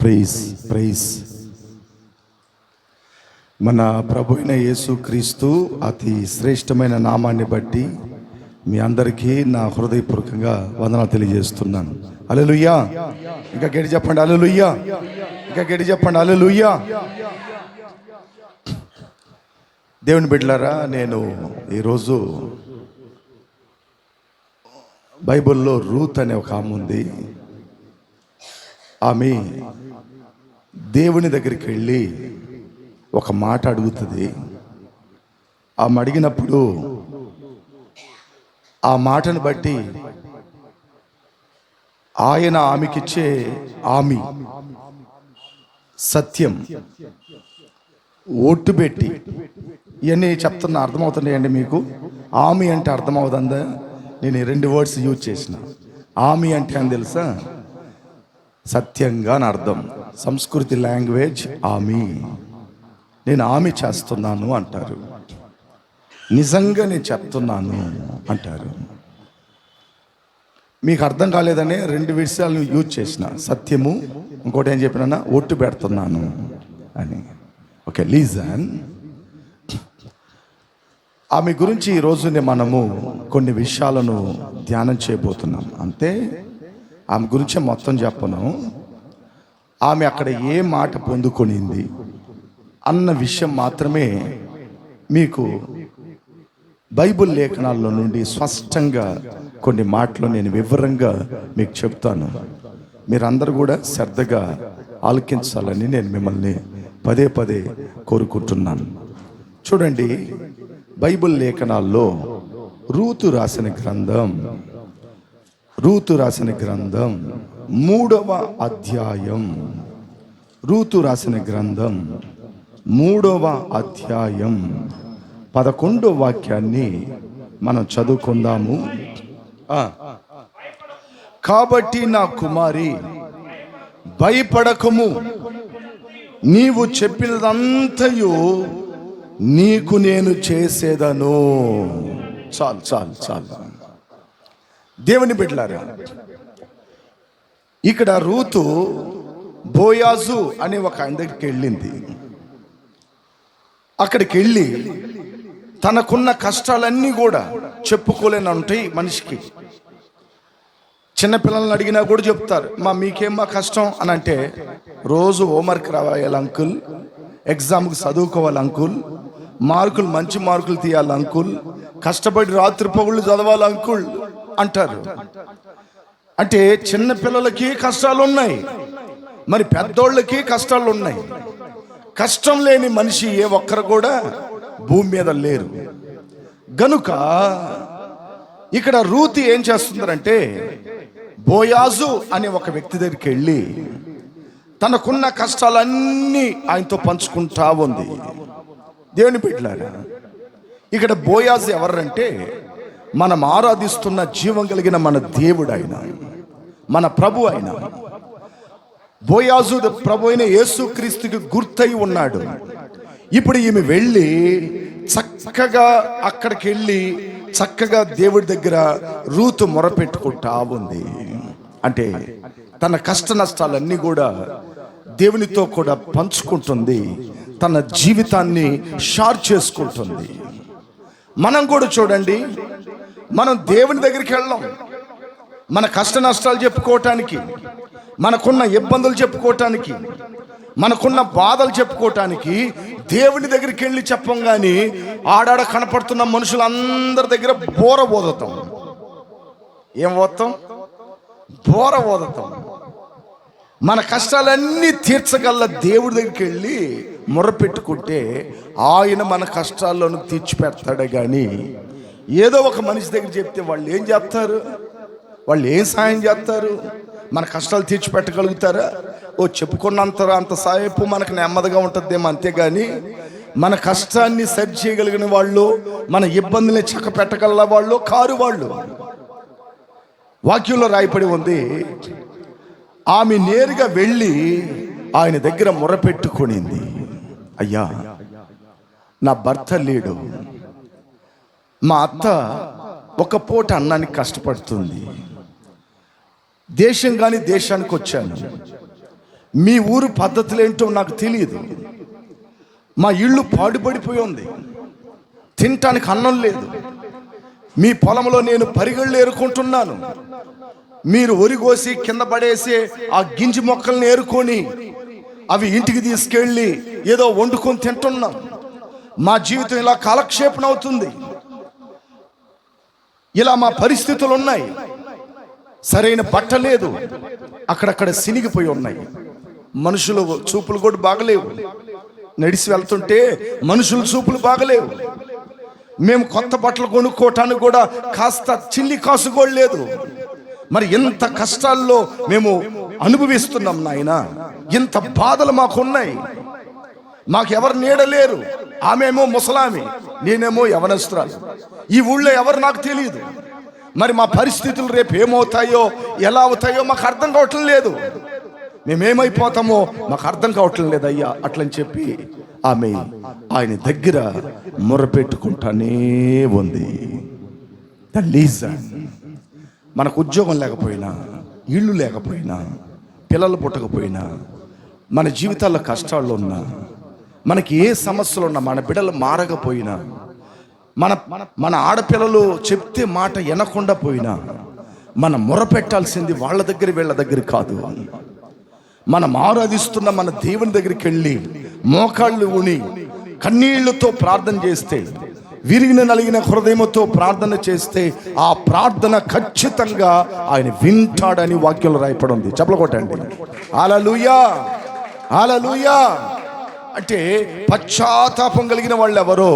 Praise praise. మన ప్రభు అయిన యేసుక్రీస్తు అతి శ్రేష్టమైన నామాన్ని బట్టి మీ అందరికీ నా హృదయపూర్వకంగా వందనాలు తెలియజేస్తున్నాను. హల్లెలూయా. ఇంకా గట్టి చెప్పండి హల్లెలూయా. ఇంకా గట్టి చెప్పండి హల్లెలూయా. దేవుని బిడ్డలారా, నేను ఈరోజు బైబిల్లో రూత్ అనే ఒక ఆమె ఉంది. ఆమె దేవుని దగ్గరికి వెళ్ళి ఒక మాట అడుగుతుంది. ఆమె అడిగినప్పుడు ఆ మాటను బట్టి ఆయన ఆమెకిచ్చే హామీ సత్యం ఓటు పెట్టి ఇవన్నీ చెప్తున్నా. అర్థమవుతున్నాయండి మీకు? హామీ అంటే అర్థమవుతుందా? నేను ఈ 2 వర్డ్స్ యూజ్ చేసిన. హామీ అంటే అని తెలుసా? సత్యంగా అని అర్థం. సంస్కృతి లాంగ్వేజ్ హామీ. నేను హామీ చేస్తున్నాను అంటారు. నిజంగా నేను చెప్తున్నాను అంటారు. మీకు అర్థం కాలేదనే 2 విషయాలను యూజ్ చేసిన. సత్యము, ఇంకోటి ఏం చెప్పినా ఒట్టు పెడుతున్నాను అని. Okay, reason. ఆమె గురించి ఈరోజునే మనము కొన్ని విషయాలను ధ్యానం చేయబోతున్నాం. అంతే, ఆమె గురించే మొత్తం చెప్పను. ఆమె అక్కడ ఏ మాట పొందుకొనింది అన్న విషయం మాత్రమే మీకు బైబిల్ లేఖనాల్లో నుండి స్పష్టంగా కొన్ని మాటలు నేను వివరంగా మీకు చెప్తాను. మీరందరూ కూడా శ్రద్ధగా ఆలకించాలని నేను మిమ్మల్ని పదే పదే కోరుకుంటున్నాను. చూడండి, బైబిల్ లేఖనాల్లో రూతు రాసిన గ్రంథం 3వ అధ్యాయం. రూతు రాసిన గ్రంథం 3వ అధ్యాయం 11వ వాక్యాన్ని మనం చదువుకుందాము. కాబట్టి నా కుమారి, భయపడకము, నీవు చెప్పినదంతయు నీకు నేను చేసేదను. చాలు చాలు చాలు. దేవుని బిడ్డలారా, ఇక్కడ రూతు బోయాజు అనే ఒక ఆయన దగ్గరికి వెళ్ళింది. అక్కడికి వెళ్ళి తనకున్న కష్టాలన్నీ కూడా చెప్పుకోలేని ఉంటాయి మనిషికి. చిన్నపిల్లల్ని అడిగినా కూడా చెప్తారు, మీకేమ్మా కష్టం అని అంటే, రోజు హోంవర్క్ రాయాలి అంకుల్, ఎగ్జామ్కి చదువుకోవాలి అంకుల్, మంచి మార్కులు తీయాలి అంకుల్, కష్టపడి రాత్రి పగుళ్ళు చదవాలి అంకుల్ అంటారు. అంటే చిన్న పిల్లలకి కష్టాలు ఉన్నాయి, మరి పెద్దోళ్ళకి కష్టాలు ఉన్నాయి. కష్టం లేని మనిషి ఏ ఒక్కరు కూడా భూమి మీద లేరు. గనుక ఇక్కడ రూతు ఏం చేస్తుందంటే, బోయాజు అనే ఒక వ్యక్తి దగ్గరికి వెళ్ళి తనకున్న కష్టాలన్నీ ఆయనతో పంచుకుంటా ఉంది. దేవుని బిడ్డలారా, ఇక్కడ బోయాజు ఎవరంటే, మనం ఆరాధిస్తున్న జీవం కలిగిన మన దేవుడు ఆయన, మన ప్రభు ఆయన. బోయాజు ప్రభు అయిన యేసుక్రీస్తుకి గుర్తై ఉన్నాడు. ఇప్పుడు ఈమె వెళ్ళి చక్కగా అక్కడికి వెళ్ళి చక్కగా దేవుడి దగ్గర రూతు మొరపెట్టుకుంటా ఉంది. అంటే తన కష్ట నష్టాలన్నీ కూడా దేవునితో కూడా పంచుకుంటుంది, తన జీవితాన్ని షేర్ చేసుకుంటుంది. మనం కూడా చూడండి, మనం దేవుని దగ్గరికి వెళ్ళాం మన కష్ట నష్టాలు చెప్పుకోవటానికి, మనకున్న ఇబ్బందులు చెప్పుకోవటానికి, మనకున్న బాధలు చెప్పుకోవటానికి దేవుని దగ్గరికి వెళ్ళి చెప్పం. కానీ ఆడాడ కనపడుతున్న మనుషులందరి దగ్గర బోర ఓదుతాం. ఏం ఓదుతాం? బోర ఓదుతాం. మన కష్టాలన్నీ తీర్చగల దేవుడి దగ్గరికి వెళ్ళి మొరపెట్టుకుంటే ఆయన మన కష్టాలను తీర్చిపెడతాడే. కానీ ఏదో ఒక మనిషి దగ్గర చెప్తే వాళ్ళు ఏం చేస్తారు? వాళ్ళు ఏం సాయం చేస్తారు? మన కష్టాలు తీర్చిపెట్టగలుగుతారా? చెప్పుకున్నంత సాయపు మనకు నెమ్మదిగా ఉంటుందేమో, అంతేగాని మన కష్టాన్ని సరి చేయగలిగిన వాళ్ళు, మన ఇబ్బందుల్ని చక్క పెట్టగల వాళ్ళు కారు వాళ్ళు. వాక్యంలో రాయబడి ఉంది, ఆమె నేరుగా వెళ్ళి ఆయన దగ్గర మొరపెట్టుకునింది. అయ్యా, నా భర్త లేడు, మా అత్త ఒక పూట అన్నానికి కష్టపడుతుంది, దేశం కానీ దేశానికి వచ్చాను, మీ ఊరు పద్ధతులు ఏంటో నాకు తెలియదు. మా ఇల్లు పాడుపడిపోయి ఉంది, తినటానికి అన్నం లేదు. మీ పొలంలో నేను పరిగెళ్ళు ఏరుకుంటున్నాను, మీరు ఒరిగోసి కింద పడేసి ఆ గింజి మొక్కల్ని ఏరుకొని అవి ఇంటికి తీసుకెళ్ళి ఏదో వండుకొని తింటున్నాం. మా జీవితం ఇలా కాలక్షేపణ అవుతుంది. ఇలా మా పరిస్థితులు ఉన్నాయి. సరైన బట్ట లేదు, అక్కడక్కడ సినిగిపోయి ఉన్నాయి. మనుషులు చూపులు కూడా బాగలేవు. నడిచి వెళ్తుంటే మనుషుల చూపులు బాగలేవు. మేము కొత్త బట్టలు కొనుక్కోవటానికి కూడా కాస్త చిల్లి కాసు కూడా లేదు. మరి ఎంత కష్టాల్లో మేము అనుభవిస్తున్నాం నాయన. ఇంత బాధలు మాకున్నాయి. మాకెవరు నీడలేరు. ఆమెమో ముసలామి, నేనేమో యవనస్తురాలు. ఈ ఊళ్ళో ఎవరు నాకు తెలియదు. మరి మా పరిస్థితులు రేపు ఏమవుతాయో ఎలా అవుతాయో మాకు అర్థం కావట్లేదు లేదు. మేమేమైపోతామో మాకు అర్థం కావట్లేదు లేదు అయ్యా అట్లని చెప్పి ఆమె ఆయన దగ్గర మొరపెట్టుకుంటానే ఉంది. మనకు ఉద్యోగం లేకపోయినా, ఇళ్ళు లేకపోయినా, పిల్లలు పుట్టకపోయినా, మన జీవితాల్లో కష్టాల్లో ఉన్నా, మనకి ఏ సమస్యలు ఉన్నా, మన బిడ్డలు మారకపోయినా, మన ఆడపిల్లలు చెప్తే మాట వినకుండా పోయినా, మనం మొరపెట్టాల్సింది వాళ్ళ దగ్గర వీళ్ళ దగ్గర కాదు. మనం ఆరాధిస్తున్న మన దేవుని దగ్గరికి వెళ్ళి మోకాళ్ళు ఉని కన్నీళ్లతో ప్రార్థన చేస్తే, విరిగిన నలిగిన హృదయంతో ప్రార్థన చేస్తే ఆ ప్రార్థన ఖచ్చితంగా ఆయన వింటాడని వాక్యంలో రాయబడి ఉంది. చప్పలు కొట్టండి. హల్లెలూయా, హల్లెలూయా. అంటే పశ్చాత్తాపం కలిగిన వాళ్ళు ఎవరో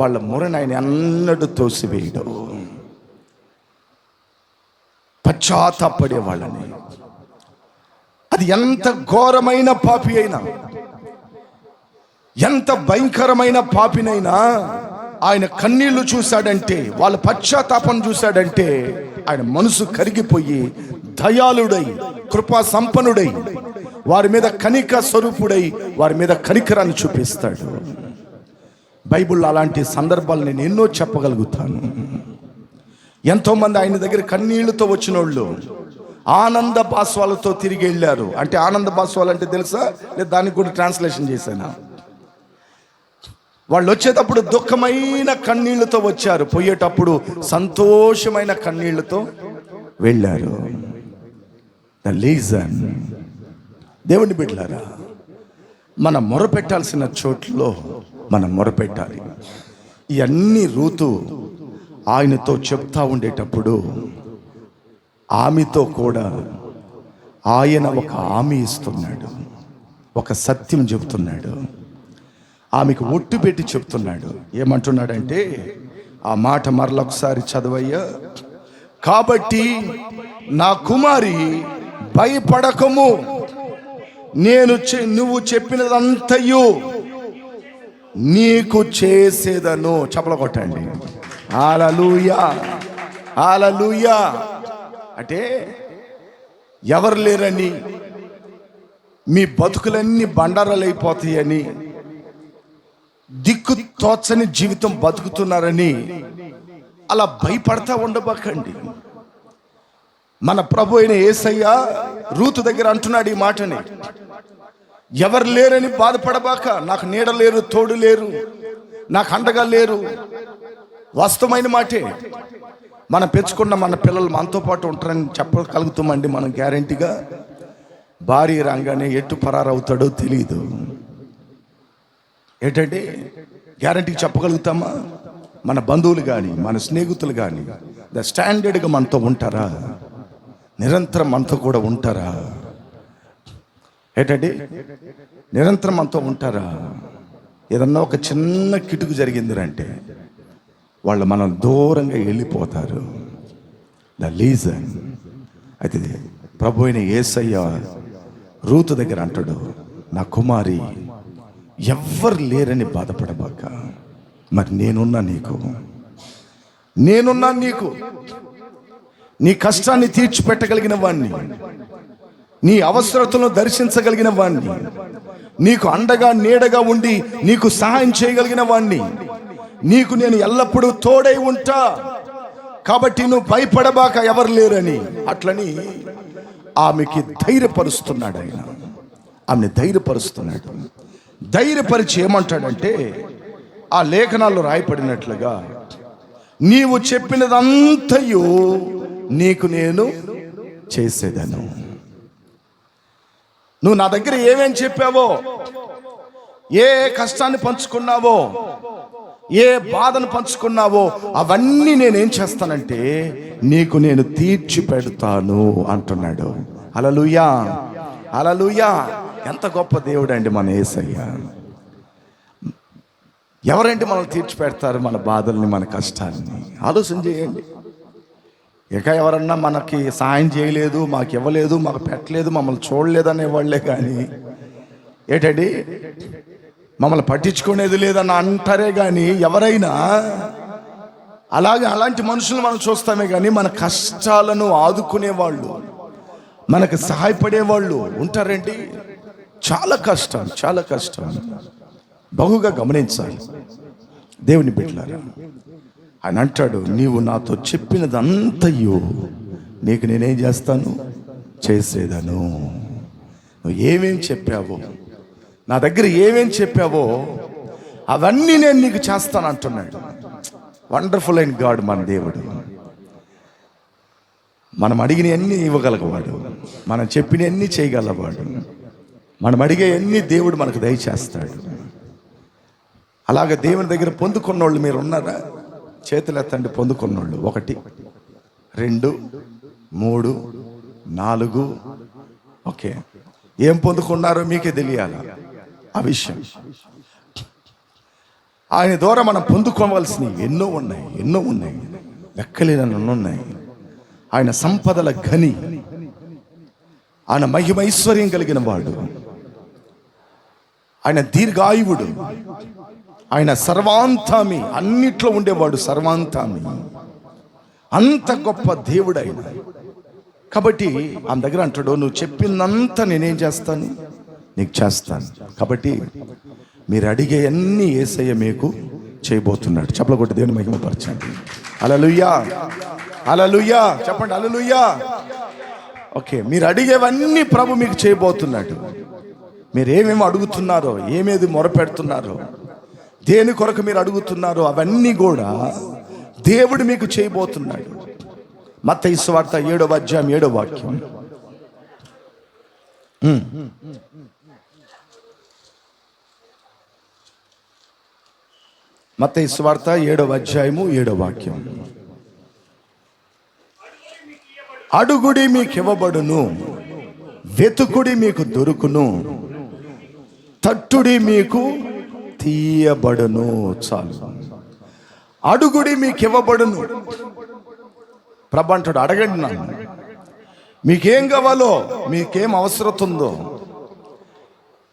వాళ్ళ మొరని ఆయన అన్నట్టు తోసివేయడు. పశ్చాత్తాపడే వాళ్ళని, అది ఎంత ఘోరమైన పాపి అయినా, ఎంత భయంకరమైన పాపినైనా ఆయన కన్నీళ్లు చూశాడంటే, వాళ్ళ పశ్చాత్తాపం చూశాడంటే ఆయన మనసు కరిగిపోయి దయాళుడై కృపా సంపన్నుడై వారి మీద కనిక స్వరూపుడై వారి మీద కనికరాన్ని చూపిస్తాడు. బైబిల్లో అలాంటి సందర్భాలు నేను ఎన్నో చెప్పగలుగుతాను. ఎంతోమంది ఆయన దగ్గర కన్నీళ్లతో వచ్చిన వాళ్ళు ఆనంద బాష్పాలతో తిరిగి వెళ్ళారు. అంటే ఆనంద బాష్పాలు అంటే తెలుసా? లేదా దానికి కూడా ట్రాన్స్లేషన్ చేశాను. వాళ్ళు వచ్చేటప్పుడు దుఃఖమైన కన్నీళ్లతో వచ్చారు, పోయేటప్పుడు సంతోషమైన కన్నీళ్లతో వెళ్ళారు. ద రీజన్, దేవుని బిడ్డలారా, మనం మొరపెట్టాల్సిన చోట్లలో మనం మొరపెట్టాలి. ఇవన్నీ రూతు ఆయనతో చెప్తా ఉండేటప్పుడు ఆమెతో కూడా ఆయన ఒక హామీ ఇస్తున్నాడు, ఒక సత్యం చెబుతున్నాడు. ఆమెకు ఒట్టు పెట్టి చెప్తున్నాడు. ఏమంటున్నాడంటే, ఆ మాట మరలొకసారి చదవయ్యా. కాబట్టి నా కుమారి భయపడకము, నువ్వు చెప్పినదంతయు నీకు చేసేదను. చప్పలు కొట్టండి. హల్లెలూయా, హల్లెలూయా. అంటే ఎవరు లేరని, మీ బతుకులన్నీ బండారాలైపోతాయని, దిక్కు తోచని జీవితం బతుకుతున్నారని అలా భయపడతా ఉండబాకండి. మన ప్రభు అయిన యేసయ్య రూతు దగ్గర అంటున్నాడు ఈ మాటని. ఎవరు లేరని బాధపడబాక. నాకు నీడ లేరు, తోడు లేరు, నాకు అండగా లేరు. వాస్తవమైన మాటే. మనం పెంచుకున్న మన పిల్లలు మనతో పాటు ఉంటారని చెప్పగలుగుతామండి మనం గ్యారెంటీగా. భార్య రాగానే ఎటు పరారవుతాడో తెలియదు. ఏంటంటే గ్యారెంటీకి చెప్పగలుగుతామా? మన బంధువులు కానీ, మన స్నేహితులు కానీ ద స్టాండర్డ్గా మనతో ఉంటారా? నిరంతరం మనతో కూడా ఉంటారా? ఏంటంటే నిరంతరం మనతో ఉంటారా? ఏదన్నా ఒక చిన్న కిటుకు జరిగిందిరంటే వాళ్ళు మనం దూరంగా వెళ్ళిపోతారు. The reason. అయితే ప్రభు అయిన యేసయ్య రూతు దగ్గర అంటాడు, నా కుమారి ఎవ్వరు లేరని బాధపడబాక, మరి నేనున్నా నీకు, నేనున్నా నీకు. నీ కష్టాన్ని తీర్చిపెట్టగలిగిన వాణ్ణి, నీ అవసరతలను దర్శించగలిగిన వాణ్ణి, నీకు అండగా నీడగా ఉండి నీకు సహాయం చేయగలిగిన వాణ్ణి, నీకు నేను ఎల్లప్పుడూ తోడై ఉంటా. కాబట్టి నువ్వు భయపడబాక, ఎవరు లేరని. అట్లని ఆమెకి ధైర్యపరుస్తున్నాడు ఆయన. ఆమెను ధైర్యపరుస్తున్నాడు. ధైర్యపరిచి ఏమంటాడంటే, ఆ లేఖనాల్లో రాయపడినట్లుగా, నీవు చెప్పినదంతయు నీకు నేను చేసేదను. నువ్వు నా దగ్గర ఏమేం చెప్పావో, ఏ కష్టాన్ని పంచుకున్నావో, ఏ బాధను పంచుకున్నావో, అవన్నీ నేనేం చేస్తానంటే నీకు నేను తీర్చి పెడతాను అంటున్నాడు. హల్లెలూయా, హల్లెలూయా. ఎంత గొప్ప దేవుడు అండి మన యేసయ్య. ఎవరంటే మనల్ని తీర్చి పెడతారు మన బాధల్ని, మన కష్టాన్ని? ఆలోచన చేయండి. ఇక ఎవరన్నా మనకి సహాయం చేయలేదు, మాకు ఇవ్వలేదు, మాకు పెట్టలేదు, మమ్మల్ని చూడలేదు అనేవాళ్లే కానీ ఏంటండి మమ్మల్ని పట్టించుకునేది లేదని అంటారే కానీ ఎవరైనా అలాంటి మనుషులు మనం చూస్తామే కానీ మన కష్టాలను ఆదుకునేవాళ్ళు, మనకు సహాయపడేవాళ్ళు ఉంటారండి? చాలా కష్టం, చాలా కష్టం. బహుగా గమనించాలి దేవుని బిడ్డలారా. ఆయన అంటాడు, నీవు నాతో చెప్పినదంతయు నీకు నేనేం చేస్తాను, చేసేదను. నువ్వు ఏమేం చెప్పావో, నా దగ్గర ఏమేం చెప్పావో అవన్నీ నేను నీకు చేస్తాను అంటున్నాడు. వండర్ఫుల్ అయిన గాడ్ మన దేవుడు. మనం అడిగిన అన్ని ఇవ్వగలగవాడు, మనం చెప్పిన అన్ని చేయగలవాడు, మనం అడిగే అన్ని దేవుడు మనకు దయచేస్తాడు. అలాగే దేవుని దగ్గర పొందుకున్నోళ్ళు మీరు ఉన్నారా? చేతులు ఎత్తండి. పొందుకున్నోళ్ళు 1 2 3 4. ఓకే, ఏం పొందుకున్నారో మీకే తెలియాలి ఆ విషయం. ఆయన ద్వారా మనం పొందుకోవాల్సినవి ఎన్నో ఉన్నాయి, లెక్కలేనన్ని ఉన్నాయి. ఆయన సంపదల ఘని, ఆయన మహిమైశ్వర్యం కలిగిన వాడు, ఆయన దీర్ఘాయువుడు, ఆయన సర్వాంతామి, అన్నిట్లో ఉండేవాడు, సర్వాంతామి. అంత గొప్ప దేవుడు ఆయన. కాబట్టి ఆమె దగ్గర అంటాడు, నువ్వు చెప్పిందంతా నేనేం చేస్తాను, నీకు చేస్తాను. కాబట్టి మీరు అడిగే అన్ని యేసయ్య మీకు చేయబోతున్నాడు. చప్పలు కొట్టి దేవుని మహిమపరచండి. హల్లెలూయా, హల్లెలూయా చెప్పండి, హల్లెలూయా. ఓకే, మీరు అడిగేవన్నీ ప్రభు మీకు చేయబోతున్నాడు. మీరు ఏమేమి అడుగుతున్నారో, ఏమేది మొరపెడుతున్నారో, దేని కొరకు మీరు అడుగుతున్నారో అవన్నీ కూడా దేవుడు మీకు చేయబోతున్నాడు. మత్తయి సువార్త 7వ అధ్యాయం 7వ వాక్యం. మత్తయి సువార్త 7వ అధ్యాయము 7వ వాక్యం. అడుగుడి మీకు ఇవ్వబడును, వెతుకుడి మీకు దొరుకును, తట్టుడి మీకు తీయబడును. చాలు. అడుగుడి మీకు ఇవ్వబడును. ప్రభు అంటాడు, అడగండి నన్ను, మీకేం కావాలో, మీకేం అవసరం ఉందో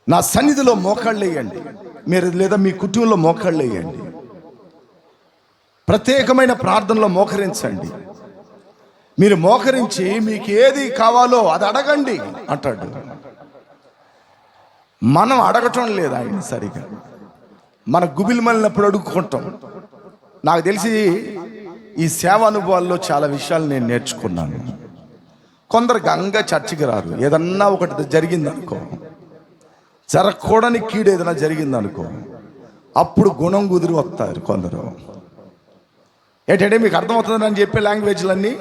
నా సన్నిధిలో మోకాళ్ళు వేయండి. మీరు లేదా మీ కుటుంబంలో మోకాళ్ళు వేయండి. ప్రత్యేకమైన ప్రార్థనలో మోకరించండి. మీరు మోకరించి మీకు ఏది కావాలో అది అడగండి అంటాడు. మనం అడగటం లేదు ఆయన సరిగా. మన గుబిలి మళ్ళినప్పుడు అడుగుకుంటాం. నాకు తెలిసి ఈ సేవ అనుభవాల్లో చాలా విషయాలు నేను నేర్చుకున్నాను. కొందరు గంగా చర్చికి రారు. ఏదన్నా ఒకటి జరిగిందనుకో, జరగకూడని కీడు ఏదైనా జరిగిందనుకో, అప్పుడు గుణం కుదిరి వస్తారు కొందరు. ఏంటంటే మీకు అర్థమవుతుందని చెప్పే లాంగ్వేజ్లన్నీ.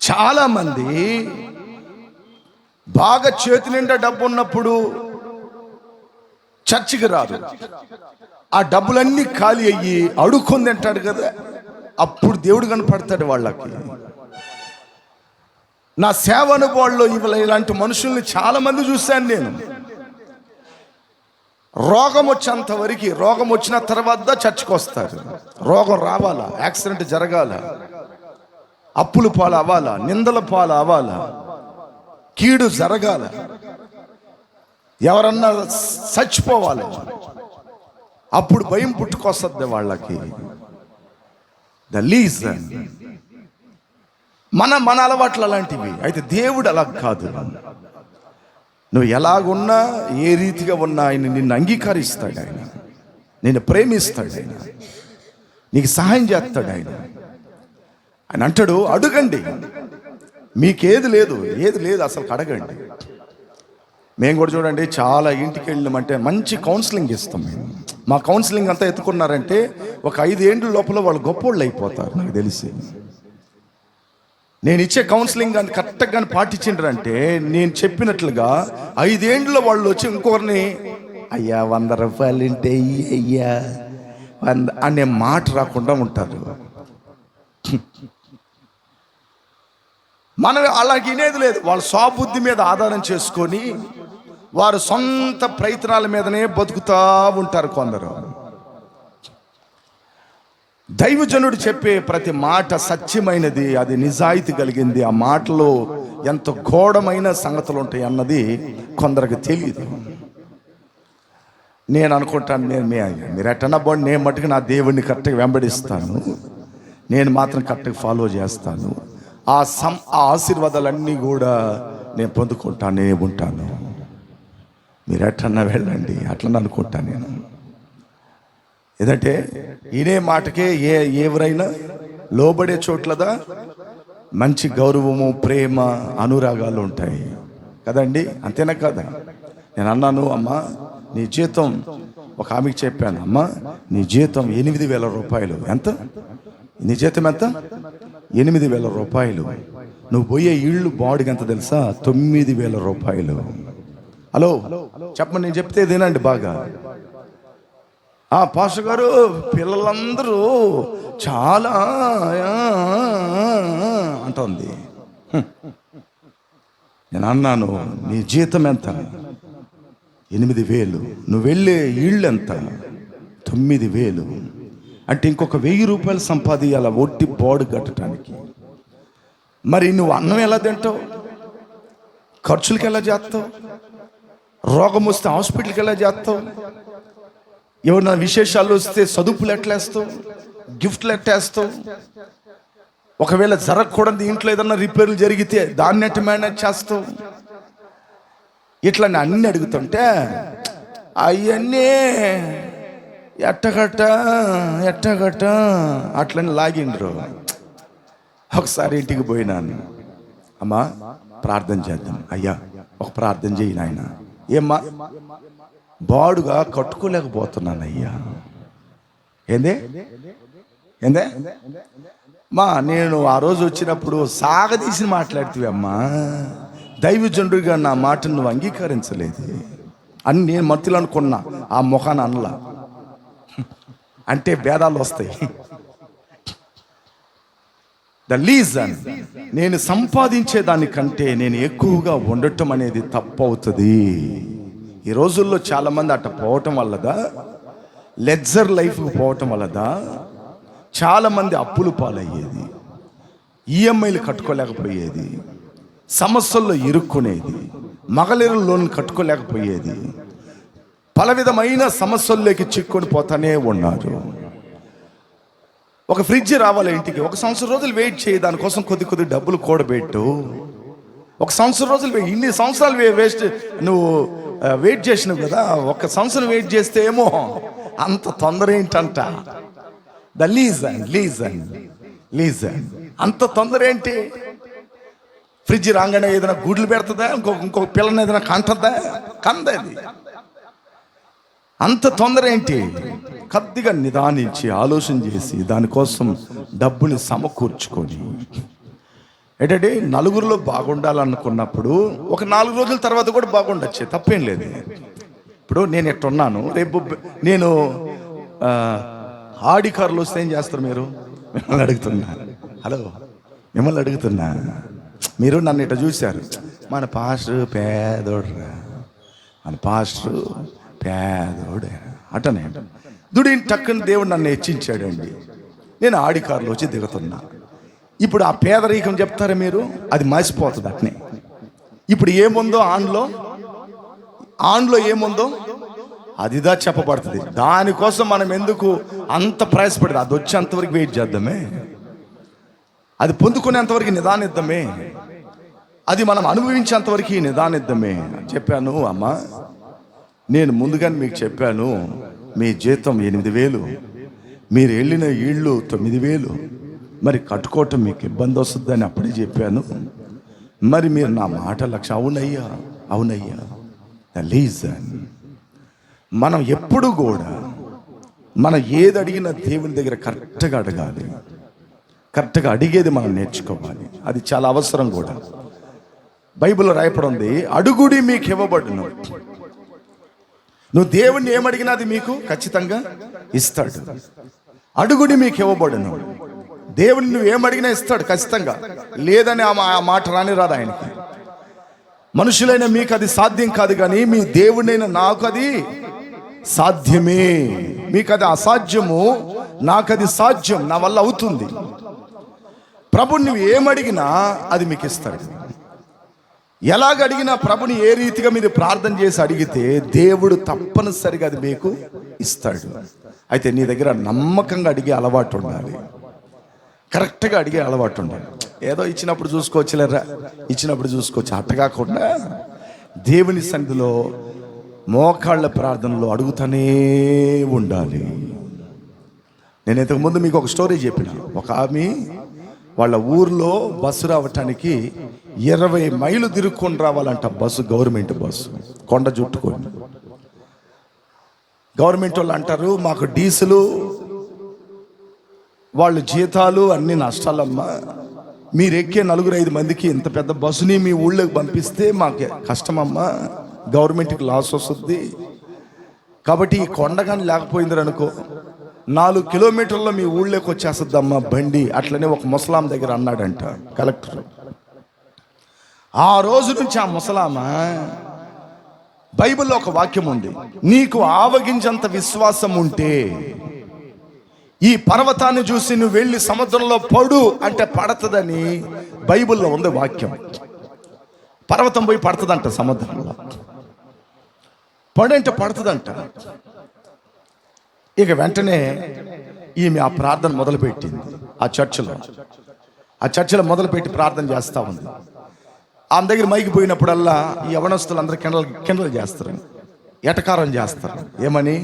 చాలామంది బాగా చేతి నిండా డబ్బు ఉన్నప్పుడు చర్చికి రాదు. ఆ డబ్బులన్నీ ఖాళీ అయ్యి అడుక్కొని తింటాడు కదా, అప్పుడు దేవుడు కనపడతాడు వాళ్ళకి. నా సేవ అనుభవాల్లో ఇలాంటి మనుషుల్ని చాలా మంది చూశాను నేను. రోగం వచ్చేంత వరకు, రోగం వచ్చిన తర్వాత చర్చికి వస్తారు. రోగం రావాలా, యాక్సిడెంట్ జరగాల, అప్పుల పాలు అవ్వాలా, నిందల పాలు అవ్వాలా, కీడు జరగాల, ఎవరన్నా చచ్చిపోవాలి, అప్పుడు భయం పుట్టుకొస్తుంది వాళ్ళకి. ద లీజన్ మన అలవాట్లు అలాంటివి. అయితే దేవుడు అలా కాదు. నువ్వు ఎలాగున్నా, ఏ రీతిగా ఉన్నా ఆయన నిన్ను అంగీకరిస్తాడు. ఆయన నిన్ను ప్రేమిస్తాడు. ఆయన నీకు సహాయం చేస్తాడు. ఆయన అంటాడు, అడగండి, మీకేది లేదు, ఏది లేదు అసలు అడగండి. మేము కూడా చూడండి, చాలా ఇంటికి వెళ్ళినామంటే మంచి కౌన్సిలింగ్ ఇస్తాం మేము. మా కౌన్సిలింగ్ అంతా ఎత్తుకున్నారంటే ఒక 5 ఏళ్ళ లోపల వాళ్ళు గొప్పోళ్ళు అయిపోతారు. నాకు తెలిసి నేను ఇచ్చే కౌన్సిలింగ్ కానీ కరెక్ట్గా కానీ పాటించిండ్రంటే, నేను చెప్పినట్లుగా 5 ఏళ్ళలో వాళ్ళు వచ్చి ఇంకొకరిని అయ్యా 100 రూపాయలు ఉంటే అయ్యా 100 అనే మాట రాకుండా ఉంటారు. మనం అలా వినేది లేదు. వాళ్ళ స్వబుద్ధి మీద ఆధారం చేసుకొని వారు సొంత ప్రయత్నాల మీదనే బతుకుతూ ఉంటారు కొందరు. దైవజనుడు చెప్పే ప్రతి మాట సత్యమైనది, అది నిజాయితీ కలిగింది. ఆ మాటలో ఎంత ఘోరమైన సంగతులు ఉంటాయి అన్నది కొందరికి తెలియదు. నేను అనుకుంటాను, మీరు ఎట్టన్నా బాగుండి, నేను మట్టుకు నా దేవుడిని కరెక్ట్గా వెంబడిస్తాను, నేను మాత్రం కరెక్ట్గా ఫాలో చేస్తాను, ఆ ఆశీర్వాదాలన్నీ కూడా నేను పొందుకుంటానే ఉంటాను. మీరు ఎట్టన్నా వెళ్ళండి, అట్లనే అనుకుంటాను నేను. ఏదంటే ఇదే మాటకే ఎవరైనా లోబడే చోట్లదా మంచి గౌరవము, ప్రేమ, అనురాగాలు ఉంటాయి కదండి. అంతేనా కదా? నేను అన్నాను, అమ్మా నీ జీతం, ఒక ఆమెకి చెప్పాను, అమ్మా నీ జీతం 8,000 రూపాయలు. ఎంత? నీ జీతం ఎంత? 8,000 రూపాయలు. నువ్వు పోయే ఇళ్ళు బాడుగ ఎంత తెలుసా? 9,000 రూపాయలు. హలో చెప్పండి, నేను చెప్తే తినండి బాగా. పాస్టర్ గారు పిల్లలందరూ చాలా అంటుంది. నేను అన్నాను, నీ జీతం ఎంత? 8,000. నువ్వు వెళ్ళే ఇళ్ళు ఎంత? 9,000. అంటే ఇంకొక 1,000 రూపాయలు సంపాదించాల ఒట్టి బాడు కట్టడానికి. మరి నువ్వు అన్నం ఎలా తింటావు? ఖర్చులకి ఎలా చేస్తావు? రోగం వస్తే హాస్పిటల్కి ఎలా చేస్తావు? ఏమన్నా విశేషాలు వస్తే చదువులు ఎట్లేస్తావు? గిఫ్ట్లు ఎట్టేస్తావు? ఒకవేళ జరగకూడదు ఇంట్లో ఏదన్నా రిపేర్లు జరిగితే దాన్ని ఎట్ట మేనేజ్ చేస్తావు? ఇట్లా అన్నీ అడుగుతుంటే అవన్నీ ఎట్టగట్ట అట్లని లాగిండ్రు. ఒకసారి ఇంటికి పోయినాను, అమ్మా ప్రార్థన చేద్దాం. అయ్యా ఒక ప్రార్థన చేయి నాయన. ఏమ్మా? బాడుగా కట్టుకోలేకపోతున్నాను అయ్యా. ఏందే మా నేను ఆ రోజు వచ్చినప్పుడు సాగదీసి మాట్లాడుతూ, అమ్మా దైవజనుడిగా నా మాటను నువ్వు అంగీకరించలేదు అని నేను మత్తులు అనుకున్నా. ఆ ముఖాన్ని అనలా, అంటే భేదాలు వస్తాయి. ద లీజన్, నేను సంపాదించే దానికంటే నేను ఎక్కువగా ఉండటం అనేది తప్పు అవుతుంది. ఈ రోజుల్లో చాలామంది అట్ట పోవటం వల్లదా, లెగ్జర్ లైఫ్కి పోవటం వల్లదా చాలామంది అప్పులు పాలయ్యేది, ఈఎంఐలు కట్టుకోలేకపోయేది, సమస్యల్లో ఇరుక్కునేది, మగలేరు లోన్ కట్టుకోలేకపోయేది, పల విధమైన సమస్యల్లోకి చిక్కుని పోతానే ఉన్నారు. ఒక ఫ్రిడ్జ్ రావాలి ఇంటికి, 1 సంవత్సరం రోజులు వెయిట్ చేయి, దానికోసం కొద్ది డబ్బులు కూడబెట్టు. 1 సంవత్సరం రోజులు, ఇన్ని సంవత్సరాలు వేస్ట్ నువ్వు వెయిట్ చేసినావు కదా, 1 సంవత్సరం వెయిట్ చేస్తే ఏమో అంత తొందర ఏంటంట. ద లీజన్ అంత తొందర ఏంటి? ఫ్రిడ్జ్ రాగానే ఏదైనా గుడ్లు పెడుతుందా? ఇంకొక పిల్లని ఏదైనా కందది. అంత తొందర ఏంటి? కొద్దిగా నిదానించి ఆలోచన చేసి దానికోసం డబ్బుని సమకూర్చుకొని ఏంటంటే నలుగురిలో బాగుండాలనుకున్నప్పుడు ఒక 4 రోజుల తర్వాత కూడా బాగుండొచ్చు, తప్పేం లేదు. ఇప్పుడు నేను ఎట్టున్నాను, రేపు నేను ఆడి కారులో వస్తే ఏం చేస్తారు మీరు? మిమ్మల్ని అడుగుతున్నా, హలో మిమ్మల్ని అడుగుతున్నా. మీరు నన్ను ఇట్లా చూశారు, మన పాస్టర్ పేదోడురా, మన పాస్టర్ పేదోడే అటనే దుడిని టక్కుని దేవుడు నన్ను హెచ్చించాడండి. నేను ఆడి కారులో వచ్చి దిగుతున్నా. ఇప్పుడు ఆ పేదరికం చెప్తారా మీరు? అది మాసిపోతుంది అట్నే. ఇప్పుడు ఏముందో ఆన్లో ఏముందో అదిదా చెప్పబడుతుంది. దానికోసం మనం ఎందుకు అంత ప్రయాసపడదు? అది వచ్చేంతవరకు వెయిట్ చేద్దామే, అది పొందుకునేంతవరకు నిదానిద్దామే, అది మనం అనుభవించేంతవరకు నిదానిద్దామే. చెప్పాను, అమ్మా నేను ముందుగానే మీకు చెప్పాను, మీ జీతం 8,000, మీరు వెళ్ళిన ఇళ్ళు 9,000, మరి కట్టుకోవటం మీకు ఇబ్బంది వస్తుందని అప్పుడే చెప్పాను. మరి మీరు నా మాట లక్ష్య. అవునయ్యా రీజన్ మనం ఎప్పుడు కూడా మనం ఏది అడిగినా దేవుని దగ్గర కరెక్ట్గా అడగాలి. కరెక్ట్గా అడిగేది మనం నేర్చుకోవాలి. అది చాలా అవసరం కూడా. బైబిల్లో రాయబడి ఉంది, అడుగుడి మీకు ఇవ్వబడును. నువ్వు దేవుణ్ణి ఏమడిగినా అది మీకు ఖచ్చితంగా ఇస్తాడు. అడుగుడి మీకు ఇవ్వబడును. దేవుని నువ్వు ఏమడిగినా ఇస్తాడు ఖచ్చితంగా. లేదని ఆ మాట రాదు ఆయనకి. మనుషులైన మీకు అది సాధ్యం కాదు, కానీ మీ దేవుడైన నాకు అది సాధ్యమే. మీకు అది అసాధ్యము, నాకు అది సాధ్యం, నా వల్ల అవుతుంది. ప్రభుని నువ్వు ఏమడిగినా అది మీకు ఇస్తాడు. ఎలాగ అడిగినా ప్రభుని ఏ రీతిగా మీరు ప్రార్థన చేసి అడిగితే దేవుడు తప్పనిసరిగా అది మీకు ఇస్తాడు. అయితే నీ దగ్గర నమ్మకంగా అడిగే అలవాటు ఉండాలి. కరెక్ట్గా అడిగే అలవాటు ఉండాలి. ఏదో ఇచ్చినప్పుడు చూసుకోవచ్చులేరా, ఇచ్చినప్పుడు చూసుకోవచ్చు, అట్ట కాకుండా దేవుని సన్నిధిలో మోకాళ్ళ ప్రార్థనలో అడుగుతూనే ఉండాలి. నేను ఇంతకుముందు మీకు ఒక స్టోరీ చెప్పిన. ఒక ఆమె వాళ్ళ ఊర్లో బస్సు రావటానికి 20 మైళ్ళు తిరుక్కొని రావాలంట. బస్సు గవర్నమెంట్ బస్సు, కొండ చుట్టుకొని. గవర్నమెంట్ వాళ్ళు అంటారు, మాకు డీజిలు వాళ్ళు జీతాలు అన్ని నష్టాలమ్మా, మీరు ఎక్కే 4-5 మందికి ఇంత పెద్ద బస్సుని మీ ఊళ్ళోకి పంపిస్తే మాకు కష్టమమ్మా, గవర్నమెంట్కి లాస్ వస్తుంది. కాబట్టి ఈ కొండ కానీ లేకపోయింది అనుకో, 4 కిలోమీటర్లో మీ ఊళ్ళోకి వచ్చేస్తుందమ్మా బండి. అట్లనే ఒక ముసలాం దగ్గర అన్నాడంట కలెక్టర్. ఆ రోజు నుంచి ఆ ముసలామ, బైబిల్లో ఒక వాక్యం ఉంది, నీకు ఆవగించంత విశ్వాసం ఉంటే ఈ పర్వతాన్ని చూసి నువ్వు వెళ్ళి సముద్రంలో పడు అంటే పడుతుందని బైబిల్లో ఉంది వాక్యం. పర్వతం పోయి పడుతుందంట సముద్రంలో, పడంటే పడుతుందంట. ఇక వెంటనే ఈమె ఆ ప్రార్థన మొదలుపెట్టింది. ఆ చర్చిలో మొదలుపెట్టి ప్రార్థన చేస్తూ ఉంది. ఆమె దగ్గర మైకి పోయినప్పుడల్లా ఈ యవనస్తులు అందరూ కిండలు చేస్తారు, ఎటకారం చేస్తారు. ఏమని,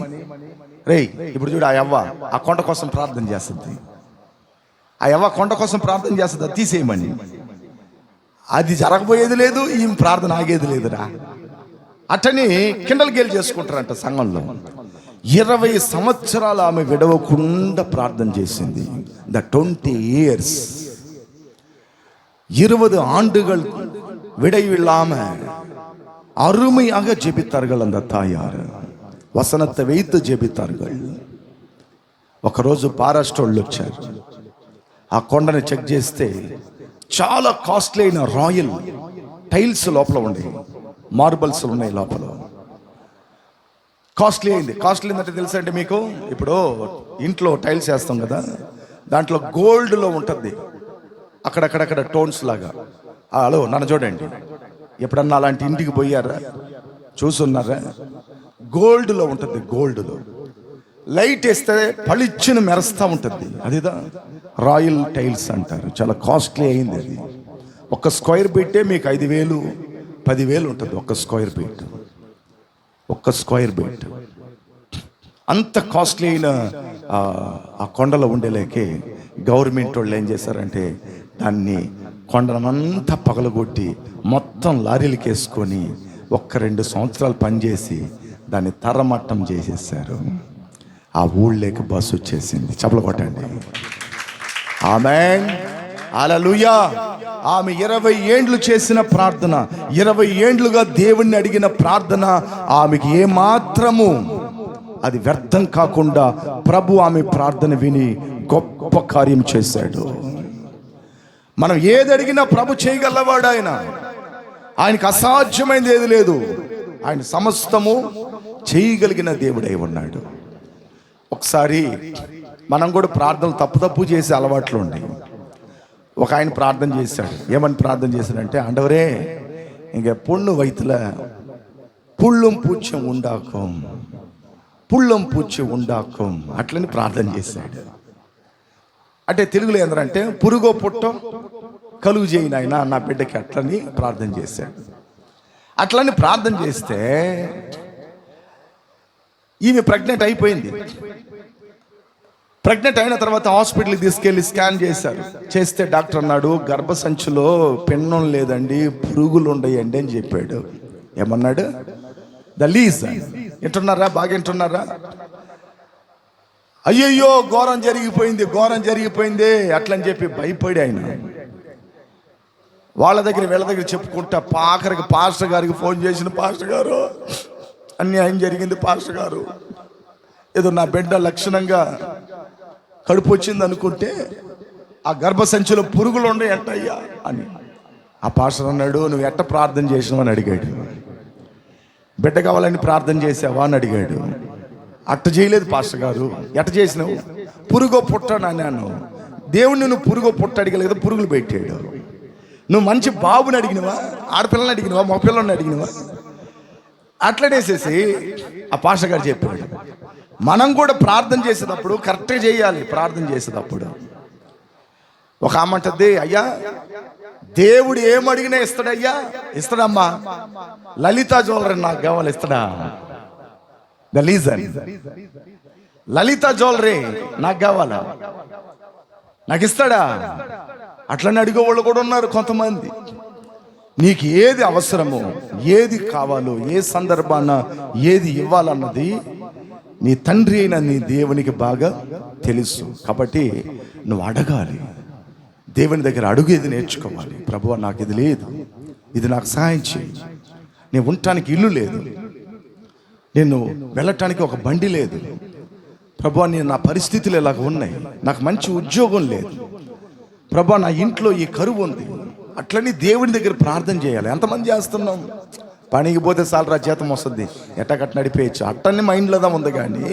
రేయ్ ఇప్పుడు చూడు, ఆ యవ్వ ఆ కొండ కోసం ప్రార్థన చేస్తుంది, ఆ యవ్వ కొండ కోసం ప్రార్థన చేస్తుంది, అది తీసేయమని. అది జరగబోయేది లేదు, ఈ ప్రార్థన ఆగేది లేదురా. అట్టని కిండలు గేలు చేసుకుంటారంట సంఘంలో. 20 సంవత్సరాలు ఆమె విడవకుండా ప్రార్థన చేసింది. 20 years, 20 ஆண்டுகள் விடையில்லாம அருமையாக ஜெபித்தார்கள் அந்த தாயார். వసనத்தை வைத்து జెబితాர்கள். ఒకరోజు ఫారెస్ట్ వాళ్ళు వచ్చారు. ఆ కొండని చెక్ చేస్తే చాలా కాస్ట్లీ అయిన రాయల్ టైల్స్ లోపల ఉన్నాయి, మార్బల్స్ ఉన్నాయి లోపల. కాస్ట్లీ అయింది. కాస్ట్లీ ఏంటంటే తెలుసా అండి మీకు? ఇప్పుడు ఇంట్లో టైల్స్ వేస్తాం కదా, దాంట్లో గోల్డ్లో ఉంటుంది అక్కడక్కడక్కడ టోన్స్ లాగా. హలో నన్ను చూడండి, ఎప్పుడన్నా అలాంటి ఇంటికి పోయారా, చూసున్నారా? గోల్డ్లో ఉంటుంది, గోల్డ్లో లైట్ వేస్తే పளிచ్చును మెరుస్తూ ఉంటుంది. అదిదా రాయల్ టైల్స్ అంటారు. చాలా కాస్ట్లీ అయింది అది. ఒక స్క్వేర్ ఫీటే మీకు 5,000 10,000 ఉంటుంది. ఒక స్క్వేర్ ఫీట్ అంత కాస్ట్లీ అయిన ఆ కొండలో ఉండేలేకే గవర్నమెంట్ వాళ్ళు ఏం చేశారంటే దాన్ని కొండనంతా పగలగొట్టి మొత్తం లారీలకి వేసుకొని 1-2 సంవత్సరాలు పనిచేసి దాన్ని తరమట్టం చేసేసారు. ఆ ఊళ్ళోకి బస్సు వచ్చేసింది. చప్పలు కొట్టండి. ఆమేన్, హల్లెలూయా. ఆమె 20 ఏండ్లు చేసిన ప్రార్థన, 20 ఏండ్లుగా దేవుణ్ణి అడిగిన ప్రార్థన ఆమెకి ఏమాత్రము అది వ్యర్థం కాకుండా ప్రభు ఆమె ప్రార్థన విని గొప్ప కార్యం చేశాడు. మనం ఏది అడిగినా ప్రభు చేయగలవాడు. ఆయనకు అసాధ్యమైనది ఏది లేదు. ఆయన సమస్తము చేయగలిగిన దేవుడై ఉన్నాడు. ఒకసారి మనం కూడా ప్రార్థనలు తప్పు చేసే అలవాట్లు ఉన్నాయి. ఒక ఆయన ప్రార్థన చేశాడు. ఏమని ప్రార్థన చేశాడంటే, ఆண்டవరే ఇంక పొన్ను వయతుల పుళ్ళం పూచ్యం ఉండాకం అట్లని ప్రార్థన చేశాడు. అంటే తెలుగులో ఏంటంటే పురుగో పుట్టో కలుగు చేయను ఆయన నా బిడ్డకి అట్లని ప్రార్థన చేశాడు. అట్లని ప్రార్థన చేస్తే ఈమె ప్రెగ్నెంట్ అయిపోయింది. ప్రెగ్నెంట్ అయిన తర్వాత హాస్పిటల్కి తీసుకెళ్ళి స్కాన్ చేస్తే డాక్టర్ అన్నాడు, గర్భసంచిలో పెన్నం లేదండి, పురుగులు ఉండయండి అని చెప్పాడు. ఏమన్నాడు? The lease. వింటున్నారా? బాగా వింటున్నారా? అయ్యయ్యో ఘోరం జరిగిపోయింది అట్లని చెప్పి భయపడి ఆయన వాళ్ళ దగ్గర వీళ్ళ దగ్గర చెప్పుకుంటా ఆఖరికి పాస్టర్ గారికి ఫోన్ చేసిన, పాస్టర్ గారు అన్యాయం జరిగింది పాస్టర్ గారు, ఏదో నా బిడ్డ లక్షణంగా కడుపు వచ్చింది అనుకుంటే ఆ గర్భసంచిలో పురుగులు ఉన్నాయంటయ్యా అని. ఆ పాస్టర్ అన్నాడు, నువ్వు ఎట్ట ప్రార్థన చేసినావు అని అడిగాడు. బిడ్డ కావాలని ప్రార్థన చేసావా అని అడిగాడు. అట్ట చేయలేదు పాస్టర్ గారు. ఎట్ట చేసినావు? పురుగో పుట్టాను అన్నాను. దేవుడిని నువ్వు పురుగో పుట్ట అడిగలేదు, పురుగులు పెట్టాడు. నువ్వు మంచి బాబుని అడిగినవా, ఆడపిల్లని అడిగినవా, మగపిల్లని అడిగినవా? అట్లనేసేసి ఆ పాస్టర్ గారు చెప్పాడు, మనం కూడా ప్రార్థన చేసేటప్పుడు కరెక్ట్గా చేయాలి. ప్రార్థన చేసేటప్పుడు ఒక ఆమంటది, అయ్యా దేవుడు ఏమడిగినా ఇస్తాడయ్యా, ఇస్తాడమ్మా. లలిత జ్యువెలరీ నాకు కావాలి, ఇస్తాడా? ద లీజన్, లలిత జ్యువెలరీ నాకు కావాలా, నాకు ఇస్తాడా? అట్లనే అడిగే వాళ్ళు కూడా ఉన్నారు కొంతమంది. నీకు ఏది అవసరమో, ఏది కావాలో, ఏ సందర్భాన ఏది ఇవ్వాలన్నది నీ తండ్రి అయిన నీ దేవునికి బాగా తెలుసు. కాబట్టి నువ్వు అడగాలి, దేవుని దగ్గర అడుగేది నేర్చుకోవాలి. ప్రభువా నాకు ఇది లేదు, ఇది నాకు సహాయం చేయి, నేను ఉండటానికి ఇల్లు లేదు, నేను వెళ్ళటానికి ఒక బండి లేదు, ప్రభువా నేను నా పరిస్థితులు ఇలాగ ఉన్నాయి, నాకు మంచి ఉద్యోగం లేదు, ప్రభువా నా ఇంట్లో ఈ కరువు ఉంది. అట్లని దేవుని దగ్గర ప్రార్థన చేయాలి. ఎంతమంది చేస్తున్నాం? పనికి పోతే సాలరా జీతం వస్తుంది, ఎట్టకట్ట నడిపేయచ్చు అట్టని మైండ్లోదా ఉంది. కానీ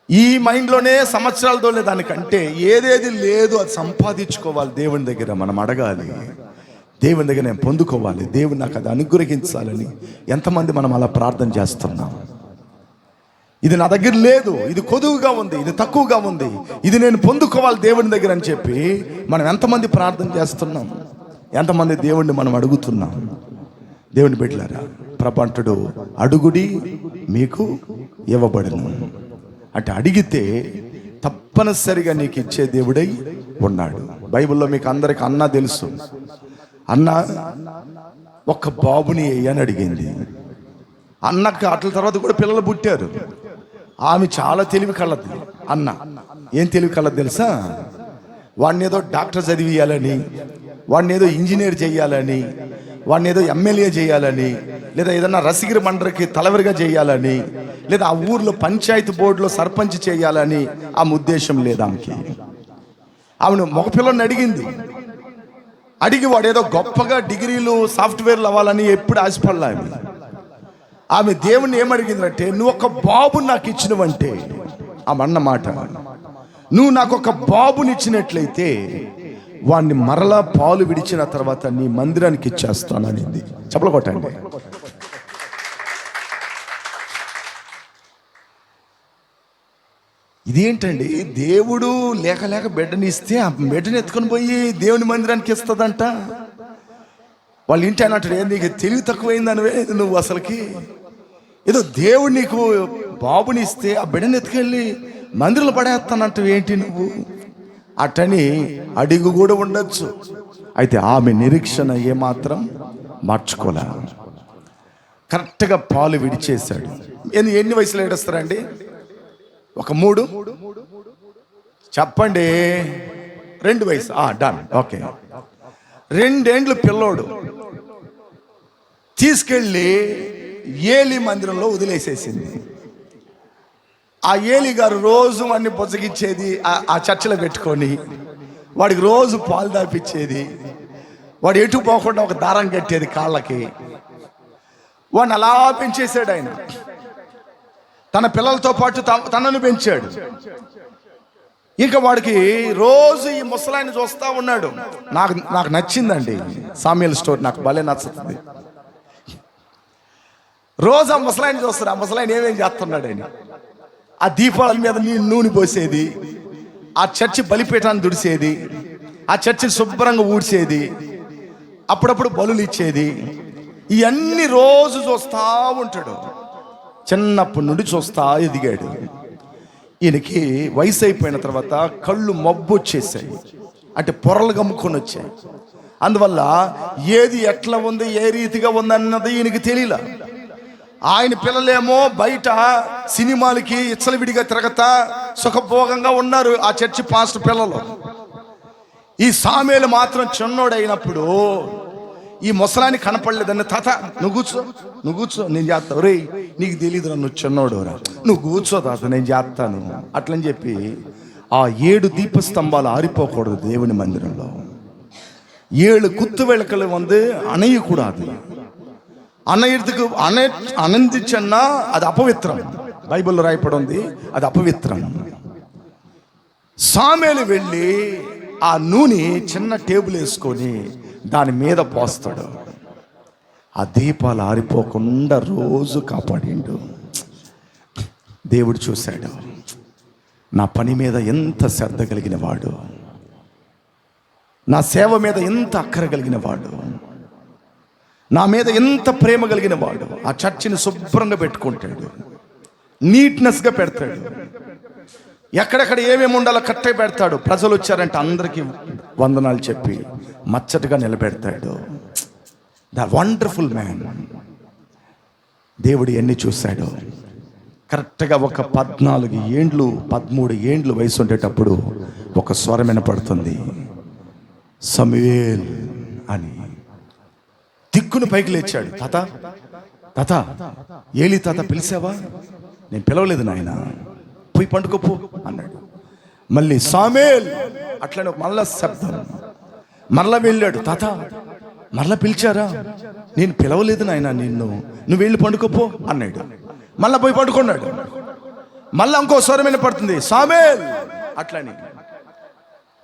ఈ మైండ్లోనే సంవత్సరాలు తోలే దానికంటే ఏదేది లేదు అది సంపాదించుకోవాలి. దేవుని దగ్గర మనం అడగాలి, దేవుని దగ్గర నేను పొందుకోవాలి, దేవుడు నాకు అది అనుగ్రహించాలని ఎంతమంది మనం అలా ప్రార్థన చేస్తున్నాం? ఇది నా దగ్గర లేదు, ఇది కొదువుగా ఉంది, ఇది తక్కువగా ఉంది, ఇది నేను పొందుకోవాలి దేవుని దగ్గర అని చెప్పి మనం ఎంతమంది ప్రార్థన చేస్తున్నాం? ఎంతమంది దేవుణ్ణి మనం అడుగుతున్నాం? దేవుని బిడ్డలారా, ప్రభు అంటాడు, అడుగుడి మీకు ఇవ్వబడును. అంటే అడిగితే తప్పనిసరిగా నీకు ఇచ్చే దేవుడై ఉన్నాడు. బైబిల్లో మీకు అందరికి అన్న తెలుసు. అన్న ఒక్క బాబుని అని అడిగింది. అన్నకు అట్ల తర్వాత కూడా పిల్లలు పుట్టారు. ఆమె చాలా తెలివి కలది. అన్న ఏం తెలివి కలది తెలుసా? వాడిని ఏదో డాక్టర్ చదివియాలని, వాడిని ఏదో ఇంజనీర్ చేయాలని, వాడిని ఏదో ఎమ్మెల్యే చేయాలని, లేదా ఏదన్నా రసిగిరి మండలికి తలవరిగా చేయాలని, లేదా ఆ ఊర్లో పంచాయతీ బోర్డులో సర్పంచ్ చేయాలని ఆమె ఉద్దేశం లేదు ఆమెకి. ఆమెను మగపిల్లని అడిగింది. అడిగి వాడు ఏదో గొప్పగా డిగ్రీలు సాఫ్ట్వేర్లు అవ్వాలని ఎప్పుడు ఆశపడలా. ఆమె దేవుణ్ణి ఏమడిగిందంటే, నువ్వు ఒక బాబుని నాకు ఇచ్చినవంటే, ఆమె అన్న మాట, నువ్వు నాకు ఒక బాబుని ఇచ్చినట్లయితే వాడిని మరలా పాలు విడిచిన తర్వాత నీ మందిరానికి ఇచ్చేస్తాననింది. చప్పలు కొట్టండి. ఇదేంటండి? దేవుడు లేక లేక బిడ్డని ఇస్తే ఆ బిడ్డని ఎత్తుకొని పోయి దేవుని మందిరానికి ఇస్తుందంట. వాళ్ళ ఇంటి అని అంటాడు, నీకు తెలివి తక్కువైందనివే నువ్వు, అసలుకి ఏదో దేవుడు నీకు బాబుని ఇస్తే ఆ బిడ్డని ఎత్తుకెళ్ళి మందిరంలో పడేస్తానంటావు ఏంటి నువ్వు? అటని అడిగు కూడా ఉండొచ్చు. అయితే ఆమె నిరీక్షణ ఏమాత్రం మార్చుకోలే. కరెక్ట్గా పాలు విడిచేశాడు. ఎన్ని వయసులో ఏడుస్తారండి? ఒక 3 చెప్పండి. 2 వయసు డన్, ఓకే. 2 ఏండ్లు పిల్లోడు తీసుకెళ్ళి ఏలి మందిరంలో వదిలేసేసింది. ఆ ఏలి గారు రోజు వాడిని బొజ్జగిచ్చేది, ఆ చర్చలో పెట్టుకొని వాడికి రోజు పాలు దాపిచ్చేది, వాడు ఎటు పోకుండా ఒక దారం కట్టేది కాళ్ళకి. వాడిని అలా పెంచేశాడు ఆయన. తన పిల్లలతో పాటు తనను పెంచాడు. ఇంకా వాడికి రోజు ఈ ముసలాయిని చూస్తూ ఉన్నాడు. నాకు నచ్చిందండి సామ్యుయల్ స్టోరీ, నాకు భలే నచ్చుతుంది. రోజు ఆ ముసలాయిని చూస్తాడు. ఆ ముసలాయిని ఏమేం చేస్తున్నాడు అని. ఆ దీపాల మీద నూనె పోసేది, ఆ చర్చి బలిపీఠాన్ని దుడిసేది, ఆ చర్చిని శుభ్రంగా ఊడ్చేది, అప్పుడప్పుడు బలులు ఇచ్చేది. ఇవన్నీ రోజు చూస్తూ ఉంటాడు. చిన్నప్పటి నుండి చూస్తా ఎదిగాడు. ఈయనకి వయసు అయిపోయిన తర్వాత కళ్ళు మబ్బు వచ్చేసాయి, అంటే పొరలు గమ్ముకొని వచ్చాయి. అందువల్ల ఏది ఎట్లా ఉంది, ఏ రీతిగా ఉంది అన్నది ఈయనకి తెలియలా. ఆయన పిల్లలేమో బయట సినిమాలకి ఇచ్చలవిడిగా తిరగతా సుఖభోగంగా ఉన్నారు ఆ చర్చి పాస్టర్ పిల్లలు. ఈ సామేలు మాత్రం చిన్నోడైనప్పుడు ఈ ముసలాన్ని కనపడలేదని, తాత నువ్వు కూర్చో నేను చేస్తా, రే నీకు తెలియదురా నువ్వు చిన్నోడు రా, నువ్వు కూర్చో తాత నేను చేస్తాను అట్లని చెప్పి ఆ 7 దీపస్తంభాలు ఆరిపోకూడదు దేవుని మందిరంలో. 7 కుత్తు వెళకలు అణయకూడదు. అన్నయ్యకు అనందించన్నా అది అపవిత్రం. బైబిల్లో రాయపడి ఉంది, అది అపవిత్రం. సామేలు వెళ్ళి ఆ నూనె చిన్న టేబుల్ వేసుకొని దాని మీద పోస్తాడు. ఆ దీపాలు ఆరిపోకుండా రోజు కాపాడిండు. దేవుడు చూశాడు, నా పని మీద ఎంత శ్రద్ధ కలిగిన వాడు, నా సేవ మీద ఎంత అక్కర కలిగిన వాడు, నా మీద ఎంత ప్రేమ కలిగిన వాడు. ఆ చర్చిని శుభ్రంగా పెట్టుకుంటాడు, నీట్నెస్గా పెడతాడు, ఎక్కడెక్కడ ఏమేమి ఉండాలో కట్టే పెడతాడు. ప్రజలు వచ్చారంటే అందరికీ వందనాలు చెప్పి మచ్చటగా నిలబెడతాడు. The wonderful man. దేవుడు ఎన్ని చూశాడు. కరెక్ట్గా ఒక 14 ఏండ్లు 13 ఏండ్లు వయసు ఉండేటప్పుడు ఒక స్వరం వినపడుతుంది, సమూయేల్ అని. దిక్కును పైకి లేచాడు. తాత ఏలి తాత పిలిచావా? నేను పిలవలేదు నాయన, పోయి పండుకోపో అన్నాడు. మళ్ళీ సామేల్ అట్లనే మళ్ళా శబ్దం. మరలా వెళ్ళాడు. తాత మరలా పిలిచారా? నేను పిలవలేదు నాయన నిన్ను, నువ్వు వెళ్ళి పండుకోపో అన్నాడు. మళ్ళా పోయి పండుకున్నాడు. మళ్ళా ఇంకో స్వరం వినపడుతుంది, సామేల్ అట్లని.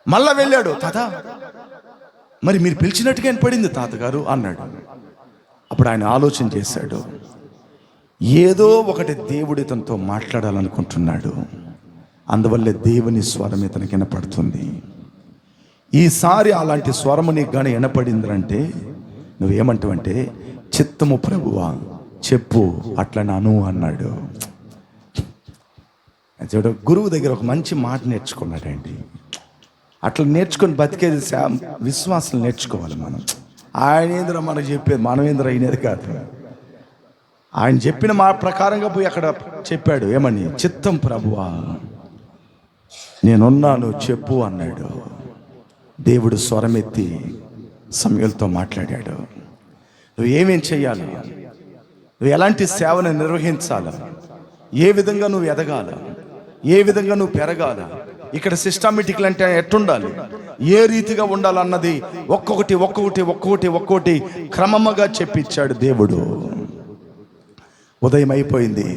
మళ్ళా వెళ్ళాడు. తాత మరి మీరు పిలిచినట్టుగా వినపడింది తాతగారు అన్నాడు. అప్పుడు ఆయన ఆలోచన చేశాడు, ఏదో ఒకటి దేవుడు ఇతనితో మాట్లాడాలనుకుంటున్నాడు, అందువల్లే దేవుని స్వరం ఇతనికి వినపడుతుంది. ఈసారి అలాంటి స్వరము నీకు కానీ వినపడిందంటే నువ్వేమంటావంటే, చిత్తము ప్రభువా చెప్పు అట్లా అను అన్నాడు. చూడ, గురువు దగ్గర ఒక మంచి మాట నేర్చుకున్నాడండి. అట్లా నేర్చుకొని బతికేది విశ్వాసం నేర్చుకోవాలి మనం. ఆయన ఏంద్ర మనకు చెప్పేది, మనం ఏంద్ర అయినది కాదు. ఆయన చెప్పిన మా ప్రకారంగా పోయి అక్కడ చెప్పాడు, ఏమని, చిత్తం ప్రభువా నేనున్నాను చెప్పు అన్నాడు. దేవుడు స్వరమెత్తి సమూయేలుతో మాట్లాడాడు. నువ్వు ఏమేం చెయ్యాలి, నువ్వు ఎలాంటి సేవను నిర్వహించాలి, ఏ విధంగా నువ్వు ఎదగాల, ఏ విధంగా నువ్వు పెరగాల, ఇక్కడ సిస్టమేటిక్లు అంటే ఎట్టుండాలి, ఏ రీతిగా ఉండాలన్నది ఒక్కొక్కటి క్రమముగా చెప్పించాడు దేవుడు. ఉదయం అయిపోయింది.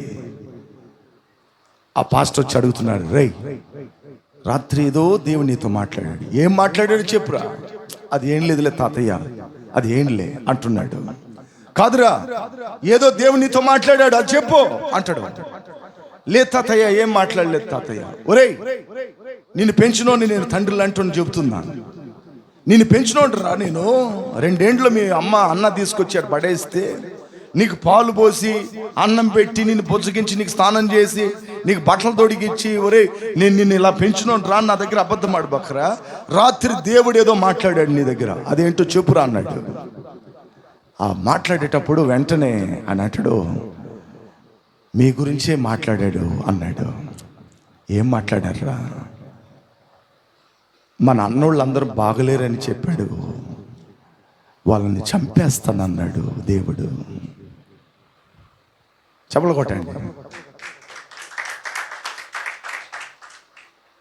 ఆ పాస్టర్ వచ్చి అడుగుతున్నాడు, రేయ్ రాత్రి ఏదో దేవుడు నీతో మాట్లాడాడు, ఏం మాట్లాడాడు చెప్పురా. అది ఏం లేదులే తాతయ్య, అది ఏంలే అంటున్నాడు. కాదురా, ఏదో దేవుడు నీతో మాట్లాడాడు, అది చెప్పు అంటాడు. లేదు తాతయ్య, ఏం మాట్లాడలేదు తాతయ్య. ఒరేయ్, నిన్ను పెంచినోని నేను తండ్రులు అంటుని చెబుతున్నాను. నిన్ను పెంచినోడ్రా నేను. 2 ఏండ్లు మీ అన్న తీసుకొచ్చాడు పడేస్తే, నీకు పాలు పోసి అన్నం పెట్టి నిన్ను పొచ్చుకించి నీకు స్నానం చేసి నీకు బట్టలు తొడిగిచ్చి, ఒరే నేను నిన్ను ఇలా పెంచినోడ్రా, నా దగ్గర అబద్ధం ఆడబక్కరా. రాత్రి దేవుడు ఏదో మాట్లాడాడు నీ దగ్గర, అదేంటో చెప్పురా అన్నాడు. ఆ మాట్లాడేటప్పుడు వెంటనే అని అంటాడు, మీ గురించే మాట్లాడాడు అన్నాడు. ఏం మాట్లాడారా? మన అన్నోళ్ళందరూ బాగలేరని చెప్పాడు, వాళ్ళని చంపేస్తానన్నాడు దేవుడు. చెప్పలు కొట్టండి.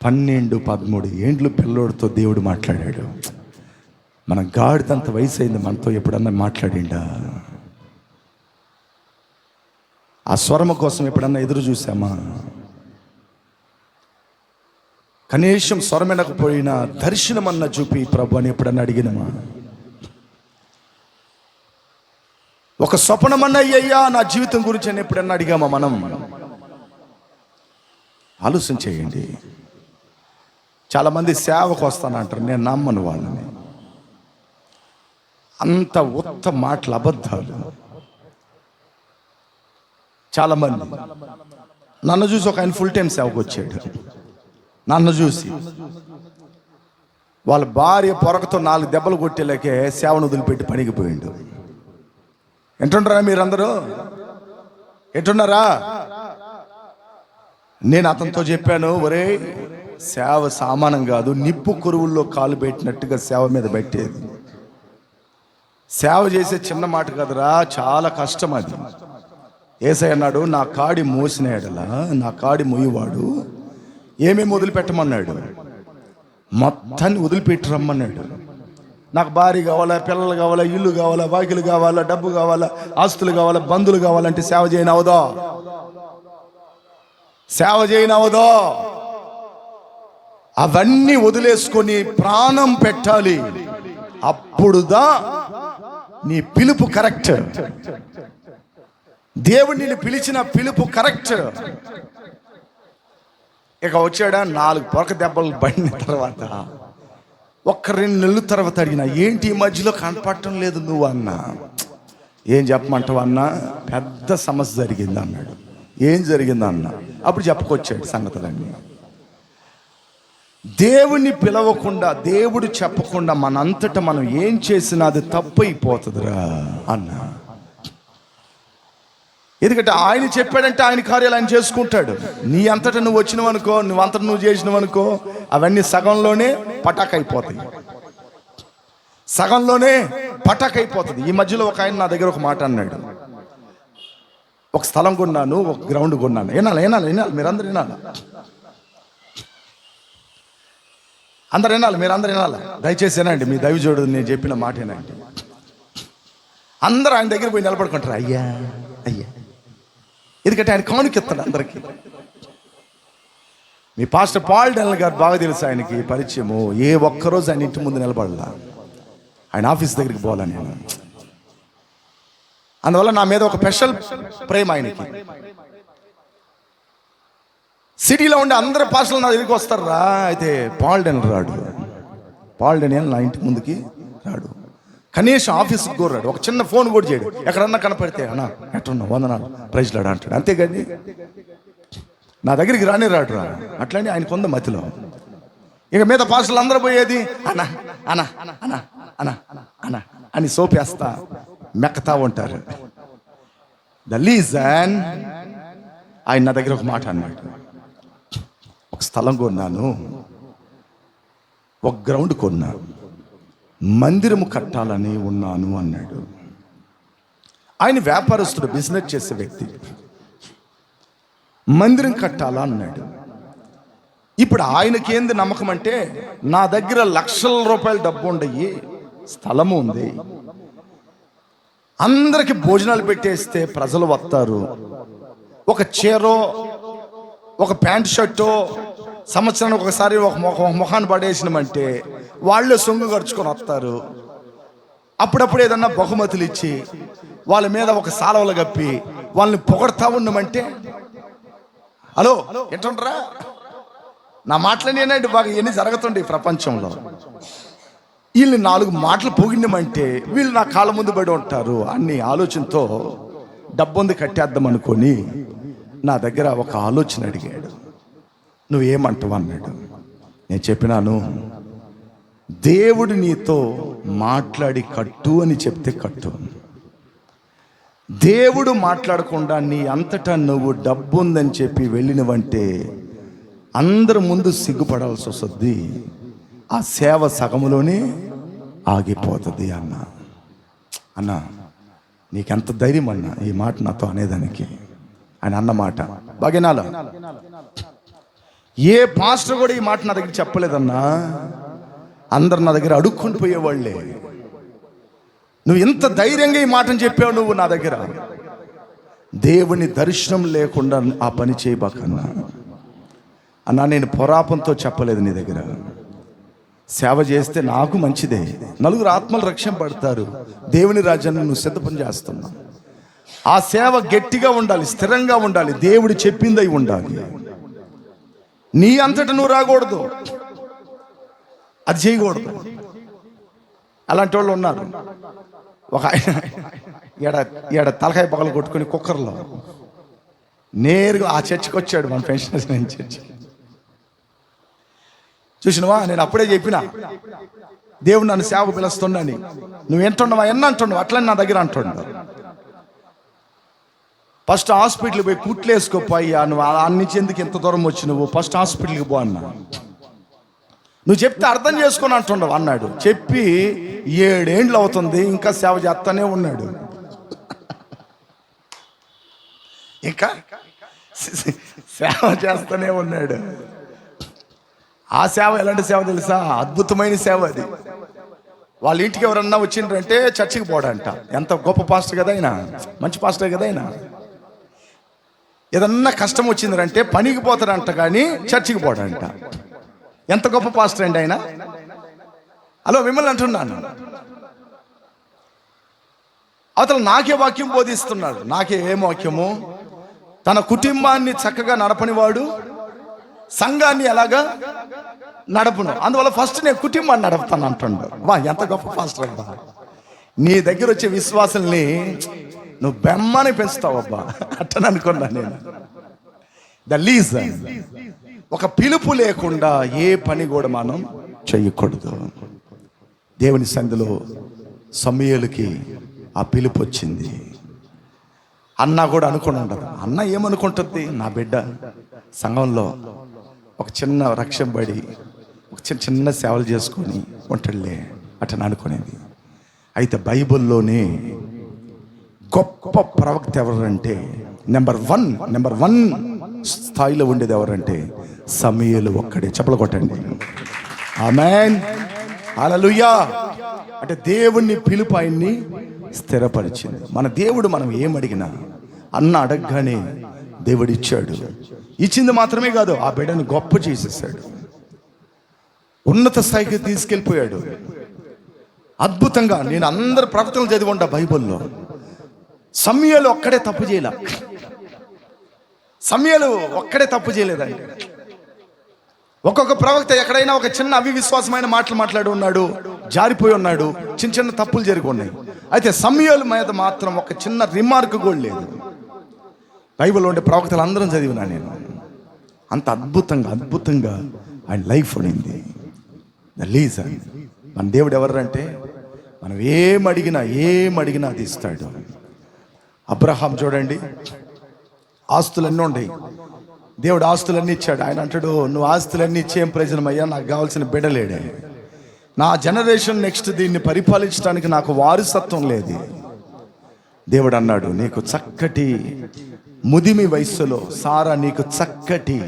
12-13 ఏండ్లు పిల్లోడితో దేవుడు మాట్లాడాడు. మన గాడిదంత వయసు అయింది, మనతో ఎప్పుడన్నా మాట్లాడిండా? ఆ స్వరము కోసం ఎప్పుడన్నా ఎదురు చూసామా? కనీసం స్వరమెనకపోయినా దర్శనమన్నా చూపి ప్రభు అని ఎప్పుడన్నా అడిగినమా? ఒక స్వప్నమన్నా అయ్యా నా జీవితం గురించి అని ఎప్పుడన్నా అడిగామా మనం? ఆలోచన చేయండి. చాలామంది సేవకు వస్తానంటారు, నేను నమ్మను వాళ్ళని. అంత ఉత్త మాటలు, అబద్ధాలు. చాలామంది నన్ను చూసి ఒక ఆయన ఫుల్ టైం సేవకు వచ్చాడు. నన్ను చూసి వాళ్ళ భార్య పొరకతో 4 దెబ్బలు కొట్టేలాకే సేవను వదిలిపెట్టి పనికి పోయిండు. వింటుంటారా మీరందరూ? ఎటున్నారా? నేను అతనితో చెప్పాను, ఒరే సేవ సామానం కాదు, నిప్పు కొరువుల్లో కాలు పెట్టినట్టుగా సేవ మీద పెట్టేది. సేవ చేసే చిన్న మాట కదరా, చాలా కష్టం అది. యేసయ్య అన్నాడు, నా కాడి మోసిన ఎడల నా కాడి మోయివాడు ఏమేమి వదిలిపెట్టమన్నాడు? మొత్తాన్ని వదిలిపెట్టి రమ్మన్నాడు. నాకు భార్య కావాలా, పిల్లలు కావాలా, ఇల్లు కావాలా, వాకిలు కావాలా, డబ్బు కావాలా, ఆస్తులు కావాలా, బంధువులు కావాలంటే సేవ చేయనవదో? సేవ చేయనవదో? అవన్నీ వదిలేసుకొని ప్రాణం పెట్టాలి. అప్పుడుదా నీ పిలుపు కరెక్ట్. దేవుడు నిన్ను పిలిచిన పిలుపు కరెక్ట్. ఇక వచ్చాడా, 4 పొరక దెబ్బలు పడిన తర్వాత 1-2 నెలల తర్వాత అడిగిన, ఏంటి ఈ మధ్యలో కనపడటం లేదు నువ్వు అన్నా. ఏం చెప్పమంటావు అన్నా, పెద్ద సమస్య జరిగింది అన్నాడు. ఏం జరిగింది అన్నా? అప్పుడు చెప్పుకొచ్చాడు సంగతులన్నీ. దేవుణ్ణి పిలవకుండా, దేవుడు చెప్పకుండా మనంతటా మనం ఏం చేసినా అది తప్పు అయిపోతుందిరా అన్నా. ఎందుకంటే ఆయన చెప్పాడంటే ఆయన కార్యాలు ఆయన చేసుకుంటాడు. నీ అంతటా నువ్వు వచ్చినవనుకో, నువ్వంతటా నువ్వు చేసినవనుకో, అవన్నీ సగంలోనే పటాక్ అయిపోతాయి. సగంలోనే పటాక్ అయిపోతుంది. ఈ మధ్యలో ఒక ఆయన నా దగ్గర ఒక మాట అన్నాడు. ఒక స్థలం కొన్నాను, ఒక గ్రౌండ్ కొన్నాను. వినాలి మీరందరూ వినాలి, అందరు వినాలి, మీరందరూ వినాలి. దయచేసి వినండి, మీ దైవజోడు నేను చెప్పిన మాట వినండి. అందరూ ఆయన దగ్గర పోయి నిలబడుకుంటారు, అయ్యా అయ్యా. ఎందుకంటే ఆయన కానుకెత్తాడు అందరికీ. మీ పాస్టర్ పాల్ డెనల్ గారు బాగా తెలుసు, ఆయనకి పరిచయము. ఏ ఒక్కరోజు ఆయన ఇంటి ముందు నిలబడలా, ఆయన ఆఫీస్ దగ్గరికి పోవాలా నేను. అందువల్ల నా మీద ఒక స్పెషల్ ప్రేమ ఆయనకి. సిటీలో ఉండే అందరు పాస్టర్లు నా దగ్గరికి వస్తారా, అయితే పాల్ డెనల్ రాడు. పాల్ డెనల్ నా ఇంటి ముందుకి రాడు, కనీసం ఆఫీస్కి కూడా రాడు. ఒక చిన్న ఫోన్ కూడా చేయడు. ఎక్కడన్నా కనపడితే అన్నా ఎట్టున్నా, వందనాలు, ప్రైజ్ లాడు అంటాడు. అంతేగాని నా దగ్గరికి రానే రాడు. అట్లాంటి ఆయనకు ఉంది మతిలో. ఇక మీద పాస్టర్లు అందరూ పోయేది అనా అనా అనా అనా అనా అని సోపేస్తా మెక్కతా ఉంటారు. ద లీజన్ ఆయన నా దగ్గర ఒక మాట అన్నాడు. ఒక స్థలం కొన్నాను, ఒక గ్రౌండ్ కొన్నాను, మందిరము కట్టాలని ఉన్నాను అన్నాడు. ఆయన వ్యాపారస్తుడు, బిజినెస్ చేసే వ్యక్తి. మందిరం కట్టాలా అన్నాడు. ఇప్పుడు ఆయనకేంది నమ్మకం అంటే, నా దగ్గర లక్షల రూపాయల డబ్బు ఉండయి, స్థలము ఉంది, అందరికి భోజనాలు పెట్టేస్తే ప్రజలు వస్తారు, ఒక చీరో ఒక ప్యాంట్ షర్టు సంవత్సరానికి ఒకసారి ఒక మొహాన్ని పడేసినామంటే వాళ్ళే సొంగు ఖర్చుకొని వస్తారు. అప్పుడప్పుడు ఏదన్నా బహుమతులు ఇచ్చి వాళ్ళ మీద ఒక సాలవలు కప్పి వాళ్ళని పొగడతా ఉన్నామంటే, హలో ఏంటంటారా, నా మాటలని ఏంటంటే బాగా ఎన్ని జరుగుతుండే ప్రపంచంలో. వీళ్ళని 4 మాటలు పొగిడినామంటే వీళ్ళు నా కాళ్ళ ముందు పడి ఉంటారు అన్ని ఆలోచనతో డబ్బుంది కట్టేద్దాం అనుకొని నా దగ్గర ఒక ఆలోచన అడిగాడు. నువ్వేమంటావు అన్నాడు. నేను చెప్పినాను, దేవుడు నీతో మాట్లాడి కట్టు అని చెప్తే కట్టు. దేవుడు మాట్లాడకుండా నీ అంతటా నువ్వు డబ్బు ఉందని చెప్పి వెళ్ళినవంటే అందరి ముందు సిగ్గుపడాల్సి వస్తుంది. ఆ సేవ సగములోనే ఆగిపోతుంది అన్నా నీకెంత ధైర్యం అన్నా ఈ మాట నాతో అనేదానికి. ఆయన అన్న మాట బాగేనాలో. ఏ పాస్టర్ కూడా ఈ మాట నా దగ్గర చెప్పలేదన్నా. అందరు నా దగ్గర అడుక్కొని పోయేవాళ్ళే. నువ్వు ఎంత ధైర్యంగా ఈ మాటను చెప్పావు నువ్వు నా దగ్గర. దేవుని దర్శనం లేకుండా ఆ పని చేయబాకన్నా. అన్నా నేను పొరాపంతో చెప్పలేదు నీ దగ్గర. సేవ చేస్తే నాకు మంచిదే, 4 ఆత్మలు రక్షింపబడతారు, దేవుని రాజ్యాన్ని నువ్వు సిద్ధపని చేస్తున్నావు. ఆ సేవ గట్టిగా ఉండాలి, స్థిరంగా ఉండాలి, దేవుడు చెప్పిందై ఉండాలి. నీ అంతటా నువ్వు రాకూడదు, అది చేయకూడదు. అలాంటి వాళ్ళు ఉన్నారు. ఒక ఆయన తలకాయ పగలు కొట్టుకుని కుక్కర్లో నేరుగా ఆ చర్చికి వచ్చాడు, మన పెన్షనర్స్ చర్చి. చూసినవా, నేను అప్పుడే చెప్పిన దేవుడు నన్ను సేవకు పిలుస్తున్నాని. నువ్వు ఎంటున్నావా, ఎన్న అంటున్నావు, అట్లని నా దగ్గర అంటున్నావు. ఫస్ట్ హాస్పిటల్కి పోయి కుట్లు వేసుకోపోయా, నువ్వు అన్నించి ఎందుకు ఇంత దూరం వచ్చి నువ్వు ఫస్ట్ హాస్పిటల్కి పో అన్నా. నువ్వు చెప్తే అర్థం చేసుకొని అంటుండవు అన్నాడు. చెప్పి 7 ఏండ్లు అవుతుంది, ఇంకా సేవ చేస్తానే ఉన్నాడు. ఇంకా సేవ చేస్తూనే ఉన్నాడు. ఆ సేవ ఎలాంటి సేవ తెలుసా? అద్భుతమైన సేవ అది. వాళ్ళ ఇంటికి ఎవరన్నా వచ్చిండ్రంటే చర్చికి పోడంట. ఎంత గొప్ప పాస్టర్ కదా ఆయన, మంచి పాస్టర్ కదా ఆయన. ఏదన్నా కష్టం వచ్చిందంటే పనికి పోతాడంట కానీ చర్చికి పోడంట. ఎంత గొప్ప పాస్టర్ అండి ఆయన. హలో, మిమ్మల్ని అంటున్నాను. అతను నాకే వాక్యం బోధిస్తున్నాడు. నాకే ఏం వాక్యము? తన కుటుంబాన్ని చక్కగా నడపనివాడు సంఘాన్ని ఎలాగా నడపను, అందువల్ల ఫస్ట్ నేను కుటుంబాన్ని నడుపుతాను అంటుండు. వా, ఎంత గొప్ప పాస్టర్ అబ్బా. నీ దగ్గర వచ్చే విశ్వాసాల్ని నువ్వు బెమ్మని పెంచుతావబ్బా. అట్టని అనుకున్నా నేను. ద లీజన్, ఒక పిలుపు లేకుండా ఏ పని కూడా మనం చెయ్యకూడదు. దేవుని సన్నిధిలో సమూయేలుకి ఆ పిలుపు వచ్చింది. అన్న కూడా అనుకుని ఉండదు. అన్న ఏమనుకుంటుంది? నా బిడ్డ సంఘంలో ఒక చిన్న రక్షణ పడి ఒక చిన్న సేవలు చేసుకొని ఉంటాడులే అట్లా అనుకునేది. అయితే బైబిల్లోనే గొప్ప ప్రవక్త ఎవరంటే నెంబర్ వన్ స్థాయిలో ఉండేది ఎవరంటే సమూయేలు ఒక్కడే. చప్పలు కొట్టండి. ఆమేన్, హల్లెలూయా. అంటే దేవుని పిలుపు ఆయన్ని స్థిరపరిచింది. మన దేవుడు మనం ఏమడిగినా అన్న అడగగానే దేవుడు ఇచ్చాడు. ఇచ్చింది మాత్రమే కాదు, ఆ బిడ్డను గొప్ప చేసేసాడు, ఉన్నత స్థాయికి తీసుకెళ్ళిపోయాడు. అద్భుతంగా నేను అందరు ప్రవక్తలు చదివి ఉంటా బైబిల్లో. సమూయేలు ఒక్కడే తప్పు చేయలే. సమూయేలు ఒక్కడే తప్పు చేయలేదండి. ఒక్కొక్క ప్రవక్త ఎక్కడైనా ఒక చిన్న అవివిశ్వాసమైన మాటలు మాట్లాడి ఉన్నాడు, జారిపోయి ఉన్నాడు, చిన్న చిన్న తప్పులు జరిగి ఉన్నాయి. అయితే సమూయేలు మీద మాత్రం ఒక చిన్న రిమార్క్ కూడా లేదు. బైబిల్లో ఉండే ప్రవక్తలు అందరం చదివినా నేను. అంత అద్భుతంగా ఆయన లైఫ్ ఉండింది. The reason. మన దేవుడు ఎవరంటే మనం ఏమడిగినా అది ఇస్తాడు. అబ్రహాం చూడండి, ఆస్తులన్నీ ఉన్నాయి, దేవుడు ఆస్తులన్నీ ఇచ్చాడు. ఆయన అంటాడు, నువ్వు ఆస్తులన్నీ ఇచ్చేం ప్రయోజనం అయ్యా, నాకు కావాల్సిన బిడ్డలేడే, నా జనరేషన్ నెక్స్ట్ దీన్ని పరిపాలించడానికి నాకు వారసత్వం లేదు. దేవుడు అన్నాడు, నీకు చక్కటి ముదిమి వయస్సులో సారా నీకు చక్కటి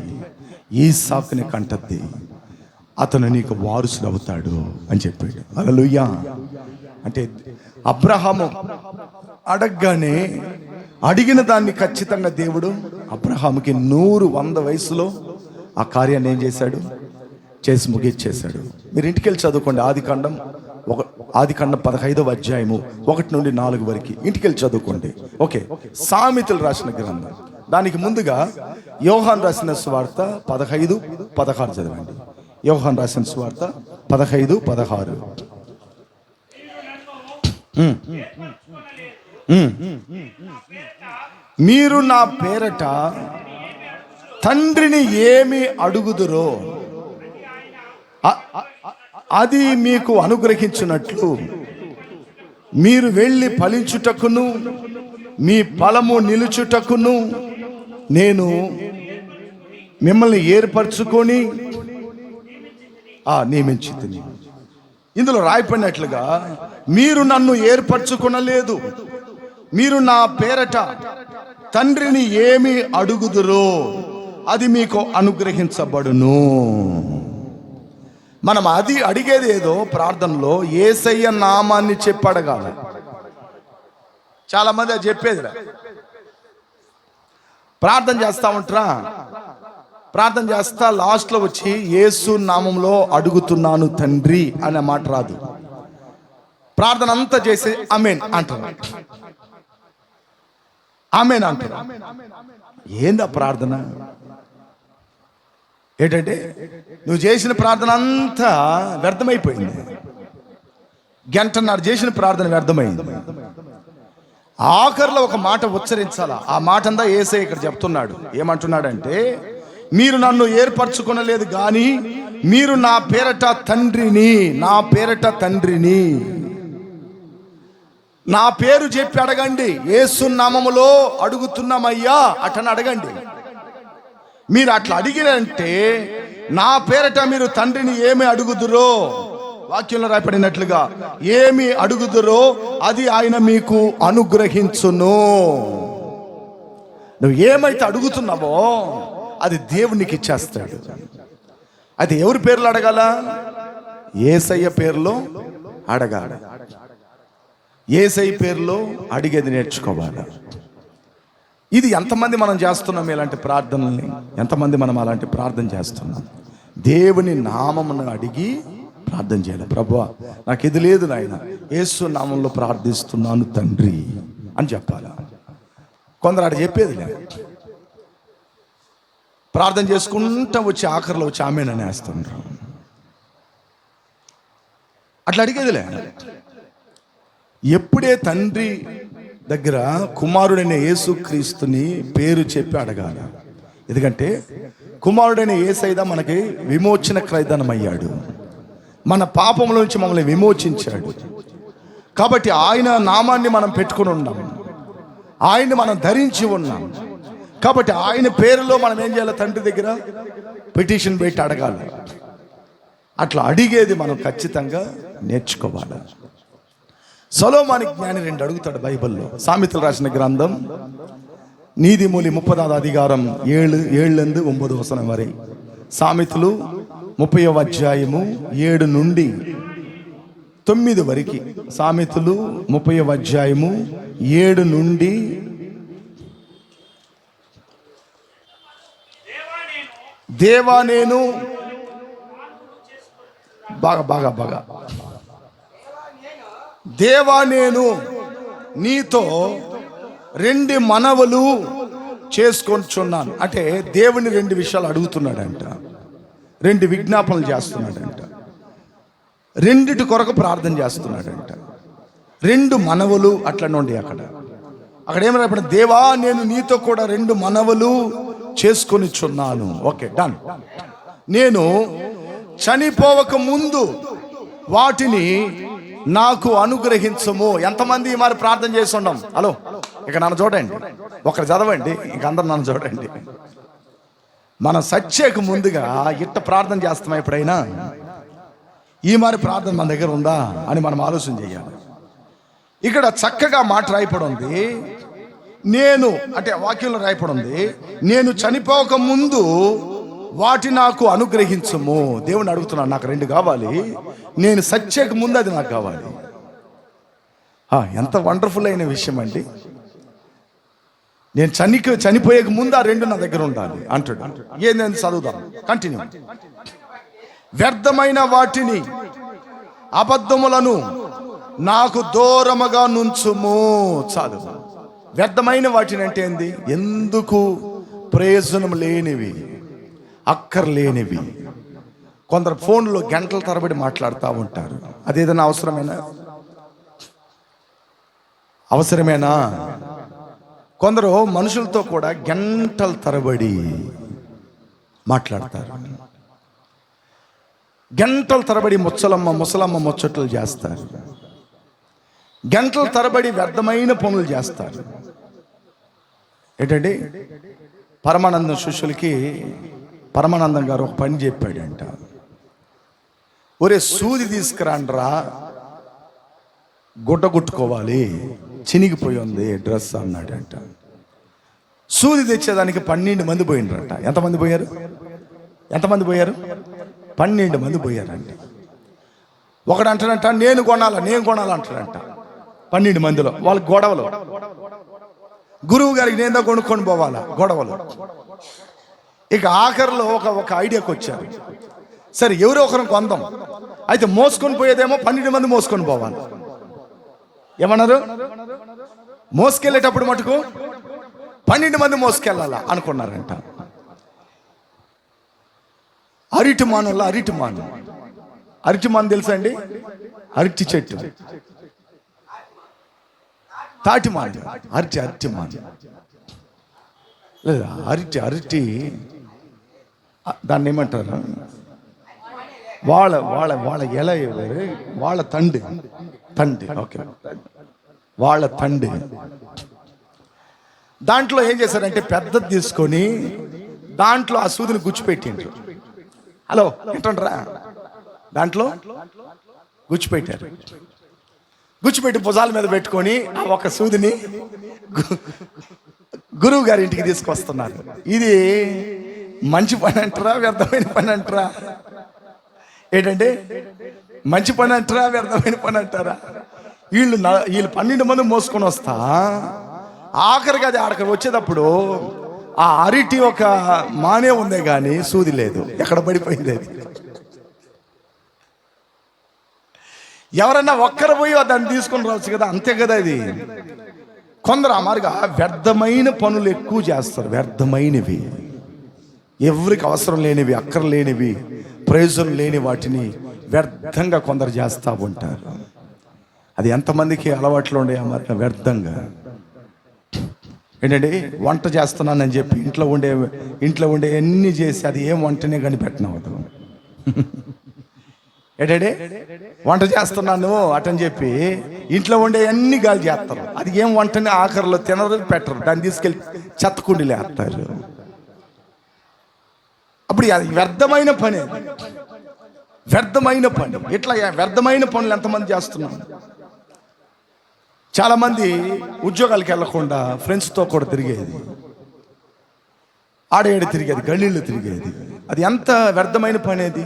ఈసాకుని కంటద్ది, అతను నీకు వారసుడు అవుతాడు అని చెప్పాడు. హల్లెలూయా. అంటే అబ్రహాము అడగగానే అడిగిన దాన్ని ఖచ్చితంగా దేవుడు అబ్రహాముకి 100 వయసులో ఆ కార్యాన్ని ఏం చేశాడు? చేసి ముగిచ్చేశాడు. మీరు ఇంటికి వెళ్ళి చదువుకోండి. ఆదికాండం 15వ అధ్యాయము 1 నుండి 4 వరకు ఇంటికి వెళ్ళి చదువుకోండి. ఓకే, సామెతలు రాసిన గ్రంథం. దానికి ముందుగా యోహాను రాసిన సువార్త 15-16 చదవండి. యోహాను రాసిన సువార్త 15-16. మీరు నా పేరట తండ్రిని ఏమి అడుగుదురో అది మీకు అనుగ్రహించినట్లు మీరు వెళ్ళి ఫలించుటకును మీ ఫలము నిలుచుటకును నేను మిమ్మల్ని ఏర్పరచుకొని నియమించితిని. ఇందులో రాయబడినట్లుగా మీరు నన్ను ఏర్పరచుకొనలేదు, మీరు నా పేరట తండ్రిని ఏమి అడుగుదురో అది మీకు అనుగ్రహించబడును. మనం అది అడిగేది ఏదో ప్రార్థనలో యేసయ్య నామాన్ని చెప్పి అడగాలి. చాలా మంది అది చెప్పేది, ప్రార్థన చేస్తా ఉంటారా, ప్రార్థన చేస్తా లాస్ట్లో వచ్చి యేసు నామంలో అడుగుతున్నాను తండ్రి అనే మాట రాదు. ప్రార్థన అంతా చేసి ఆమేన్ అంటారు, ఆమేన్ అంటారు. ఏందా ప్రార్థన? ఏంటంటే నువ్వు చేసిన ప్రార్థన అంతా వ్యర్థమైపోయింది. గంటన్నర చేసిన ప్రార్థన వ్యర్థమైంది. ఆఖరిలో ఒక మాట ఉచ్చరించాలా. ఆ మాట అంతా యేసయ్య ఇక్కడ చెప్తున్నాడు. ఏమంటున్నాడంటే, మీరు నన్ను ఏర్పరచుకొనలేదు కానీ మీరు నా పేరట తండ్రిని నా పేరు చెప్పి అడగండి, యేసు నామములో అడుగుతున్నామయ్యా అటని అడగండి. మీరు అట్లా అడిగినంటే నా పేరట మీరు తండ్రిని ఏమి అడుగుదురో, వాక్యంలో రాయబడినట్లుగా ఏమి అడుగుదురో అది ఆయన మీకు అనుగ్రహించును. నువ్వు ఏమైతే అడుగుతున్నావో అది దేవునికి ఇచ్చేస్తాడు. అది ఎవరి పేర్లు అడగాల? యేసయ్య పేరులో అడగాలి. యేసయ్య పేరులో అడిగేది నేర్చుకోవాలి. ఇది ఎంతమంది మనం చేస్తున్నాం ఇలాంటి ప్రార్థనల్ని? ఎంతమంది మనం అలాంటి ప్రార్థన చేస్తున్నాం? దేవుని నామమును అడిగి ప్రార్థన చేయాలి. ప్రభువా నాకు ఇది లేదు నాయన, యేసు నామంలో ప్రార్థిస్తున్నాను తండ్రి అని చెప్పాలి. కొందరు అక్కడ చెప్పేది లేదు, ప్రార్థన చేసుకుంటా వచ్చి ఆఖరిలో వచ్చి ఆమేనని వేస్తుండ్రు. అట్లా అడిగేదిలే. ఎప్పుడే తండ్రి దగ్గర కుమారుడైన యేసుక్రీస్తుని పేరు చెప్పి అడగాలి. ఎందుకంటే కుమారుడైన యేసయ్య మనకి విమోచన క్రయధనం అయ్యాడు, మన పాపముల నుంచి మమ్మల్ని విమోచించాడు. కాబట్టి ఆయన నామాన్ని మనం పెట్టుకుని ఉన్నాం, ఆయన్ని మనం ధరించి ఉన్నాం. కాబట్టి ఆయన పేరులో మనం ఏం చేయాలి? తండ్రి దగ్గర పిటిషన్ పెట్టి అడగాలి. అట్లా అడిగేది మనం ఖచ్చితంగా నేర్చుకోవాలి. సొలొమోను జ్ఞాని 2 అడుగుతాడు బైబిల్లో. సామెతలు రాసిన గ్రంథం నీతిమూలి 30వ అధికారం 7-9 వచనం వரை. సామెతలు 30వ అధ్యాయము 7 నుండి 9 వరకు. సామెతలు 30వ అధ్యాయము 7 నుండి దేవా నేను బాగా దేవా నేను నీతో 2 మనవులు చేసుకొనిచున్నాను. అంటే దేవుని 2 విషయాలు అడుగుతున్నాడంట, 2 విజ్ఞాపనలు చేస్తున్నాడంట, 2 కొరకు ప్రార్థన చేస్తున్నాడంట. 2 మనవులు అట్లా నుండి అక్కడ ఏమి రాయబడి? దేవా నేను నీతో కూడా 2 మనవులు చేసుకొనిచున్నాను. Okay, done. నేను చనిపోవక ముందు వాటిని నాకు అనుగ్రహించము. ఎంతమంది మరి ప్రార్థన చేసి ఉన్నాం? హలో, ఇక నన్ను చూడండి, ఒకరు చదవండి, ఇంక అందరు నన్ను చూడండి. మనం సత్యకు ముందుగా ఇట్ట ప్రార్థన చేస్తాం. ఎప్పుడైనా ఈ మరి ప్రార్థన మన దగ్గర ఉందా అని మనం ఆలోచన చేయాలి. ఇక్కడ చక్కగా మాట రాయపడి ఉంది. నేను అంటే వాక్యంలో రాయపడి ఉంది, నేను చనిపోక ముందు వాటి నాకు అనుగ్రహించము. దేవుని అడుగుతున్నాను, నాకు 2 కావాలి, నేను సత్యకు ముందు అది నాకు కావాలి. ఎంత వండర్ఫుల్ అయిన విషయం అండి. నేను చనిపోయేక ముందు ఆ 2 నా దగ్గర ఉండాలి అంటాడు. ఏందని చదువుదాం, కంటిన్యూ. వ్యర్థమైన వాటిని అబద్ధములను నాకు దూరముగా నుంచుము. చదువు. వ్యర్థమైన వాటిని అంటే ఏంది? ఎందుకు ప్రయోజనం లేనివి, అక్కర్లేనివి. కొందరు ఫోన్లో గంటల తరబడి మాట్లాడుతూ ఉంటారు. అదేదైనా అవసరమేనా? కొందరు మనుషులతో కూడా గంటల తరబడి మాట్లాడతారు, గంటల తరబడి ముసలమ్మ ముచ్చట్లు చేస్తారు, గంటల తరబడి వ్యర్థమైన పనులు చేస్తారు. ఏంటండి, పరమానందం శిష్యులకి పరమానందం గారు ఒక పని చెప్పాడంట. ఒరే సూది తీసుకురాండ్రా, గుడ్డ కుట్టుకోవాలి, చినిగిపోయి ఉంది డ్రెస్ అన్నాడంట. సూది తెచ్చేదానికి 12 మంది పోయిండ్రంట. ఎంతమంది పోయారు? 12 మంది పోయారంట. ఒకడు అంటాడంట నేను కొనాలా అంటాడంట. 12 మందిలో వాళ్ళ గొడవలు. గురువు గారికి నేను కొనుక్కొని పోవాలా, గొడవలు. ఇక ఆఖరిలో ఒక ఐడియాకి వచ్చారు. సరే ఎవరో ఒకరిని కొందాం, అయితే మోసుకొని పోయేదేమో 12 మంది మోసుకొని పోవాలి. ఏమన్నారు? మోసుకెళ్ళేటప్పుడు మటుకు 12 మంది మోసుకెళ్ళాలా అనుకున్నారంట. అరటిమాను తెలుసా అండి? అరటి చెట్టు, తాటిమాను, అరటిమాను లేదా అరటి దాన్ని ఏమంటారు? వాళ్ళ ఎల, వాళ్ళ తండ్రి. ఓకే, వాళ్ళ తండ్రి. దాంట్లో ఏం చేశారంటే పెద్దది తీసుకొని దాంట్లో ఆ సూదిని గుచ్చిపెట్టిండ్రు. హలో ఏంటంటారా, దాంట్లో గుచ్చిపెట్టారు. గుచ్చిపెట్టి భుజాల మీద పెట్టుకొని ఆ ఒక సూదిని గురువు గారి ఇంటికి తీసుకొస్తున్నారు. ఇది మంచి పని అంటారా, వ్యర్థమైన పని అంటారా? ఏంటంటే మంచి పని అంటారా, వ్యర్థమైన పని అంటారా? వీళ్ళు 12 మంది మోసుకొని వస్తా ఆఖరికి అది ఆడకి వచ్చేటప్పుడు ఆ అరిటి ఒక మానే ఉందే కానీ సూది లేదు, ఎక్కడ పడిపోయింది అది. ఎవరన్నా ఒక్కరు పోయి దాన్ని తీసుకొని రావచ్చు కదా, అంతే కదా. ఇది కొందరు అమారుగా వ్యర్థమైన పనులు ఎక్కువ చేస్తారు. వ్యర్థమైనవి, ఎవరికి అవసరం లేనివి, అక్కర లేనివి, ప్రయోజనం లేని వాటిని వ్యర్థంగా కొందరు చేస్తూ ఉంటారు. అది ఎంతమందికి అలవాట్లు ఉండే అమారుగా వ్యర్థంగా. ఏంటంటే వంట చేస్తున్నానని చెప్పి ఇంట్లో ఉండే అన్ని చేసి అది ఏం వంటనే కనిపెట్టనవద్దు. ఏంటంటే వంట చేస్తున్నాను అటని చెప్పి ఇంట్లో ఉండే అన్ని గాలి చేస్తారు. అది ఏం వంటని ఆఖరిలో తినరు, పెట్టరు, దాన్ని తీసుకెళ్ళి చెత్తకుండీలు వేస్తారు. అప్పుడు అది వ్యర్థమైన పని, వ్యర్థమైన పని. ఇట్లా వ్యర్థమైన పనులు ఎంతమంది చేస్తున్నాం. చాలామంది ఉద్యోగాలకు వెళ్ళకుండా ఫ్రెండ్స్తో కూడా తిరిగేది, ఆడేడు తిరిగేది, గల్లీళ్ళు తిరిగేది. అది ఎంత వ్యర్థమైన పని అది.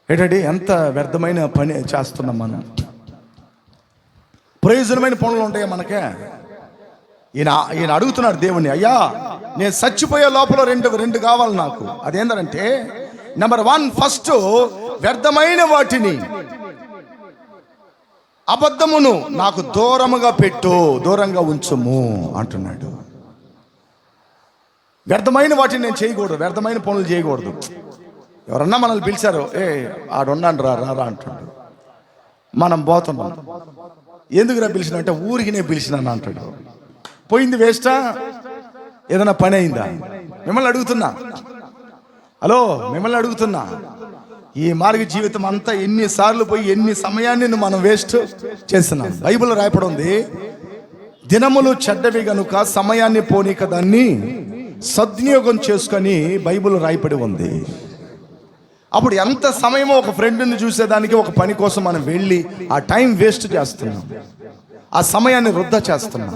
ఏంటంటే ఎంత వ్యర్థమైన పని చేస్తున్నాం మనం. ప్రయోజనమైన పనులు ఉంటాయా మనకే? ఈయన అడుగుతున్నాడు దేవుణ్ణి, అయ్యా నేను చచ్చిపోయే లోపల రెండు కావాలి నాకు. అదేంటంటే నెంబర్ 1, ఫస్ట్ వ్యర్థమైన వాటిని, అబద్ధమును నాకు దూరముగా పెట్టు, దూరంగా ఉంచుము అంటున్నాడు. వ్యర్థమైన వాటిని నేను చేయకూడదు, వ్యర్థమైన పనులు చేయకూడదు. ఎవరన్నా మనల్ని పిలిచారు, ఆడున్నాను రా అంటాడు. మనం పోతున్నాం, ఎందుకురా పిలిచిన అంటే ఊరికి నేను పిలిచినాను అంటాడు. పోయింది వేస్టా? ఏదైనా పని అయిందా? మిమ్మల్ని అడుగుతున్నా, హలో మిమ్మల్ని అడుగుతున్నా. ఈ మార్గ జీవితం అంతా ఎన్నిసార్లు పోయి ఎన్ని సమయాన్ని మనం వేస్ట్ చేస్తున్నాం. బైబిల్ రాయపడి ఉంది, దినములు చెడ్డవి గనుక సమయాన్ని పోనీక దాన్ని సద్వినియోగం చేసుకొని బైబిల్ రాయపడి ఉంది. అప్పుడు ఎంత సమయమో ఒక ఫ్రెండ్ని చూసేదానికి, ఒక పని కోసం మనం వెళ్ళి ఆ టైం వేస్ట్ చేస్తున్నాం, ఆ సమయాన్ని వృధా చేస్తున్నాం.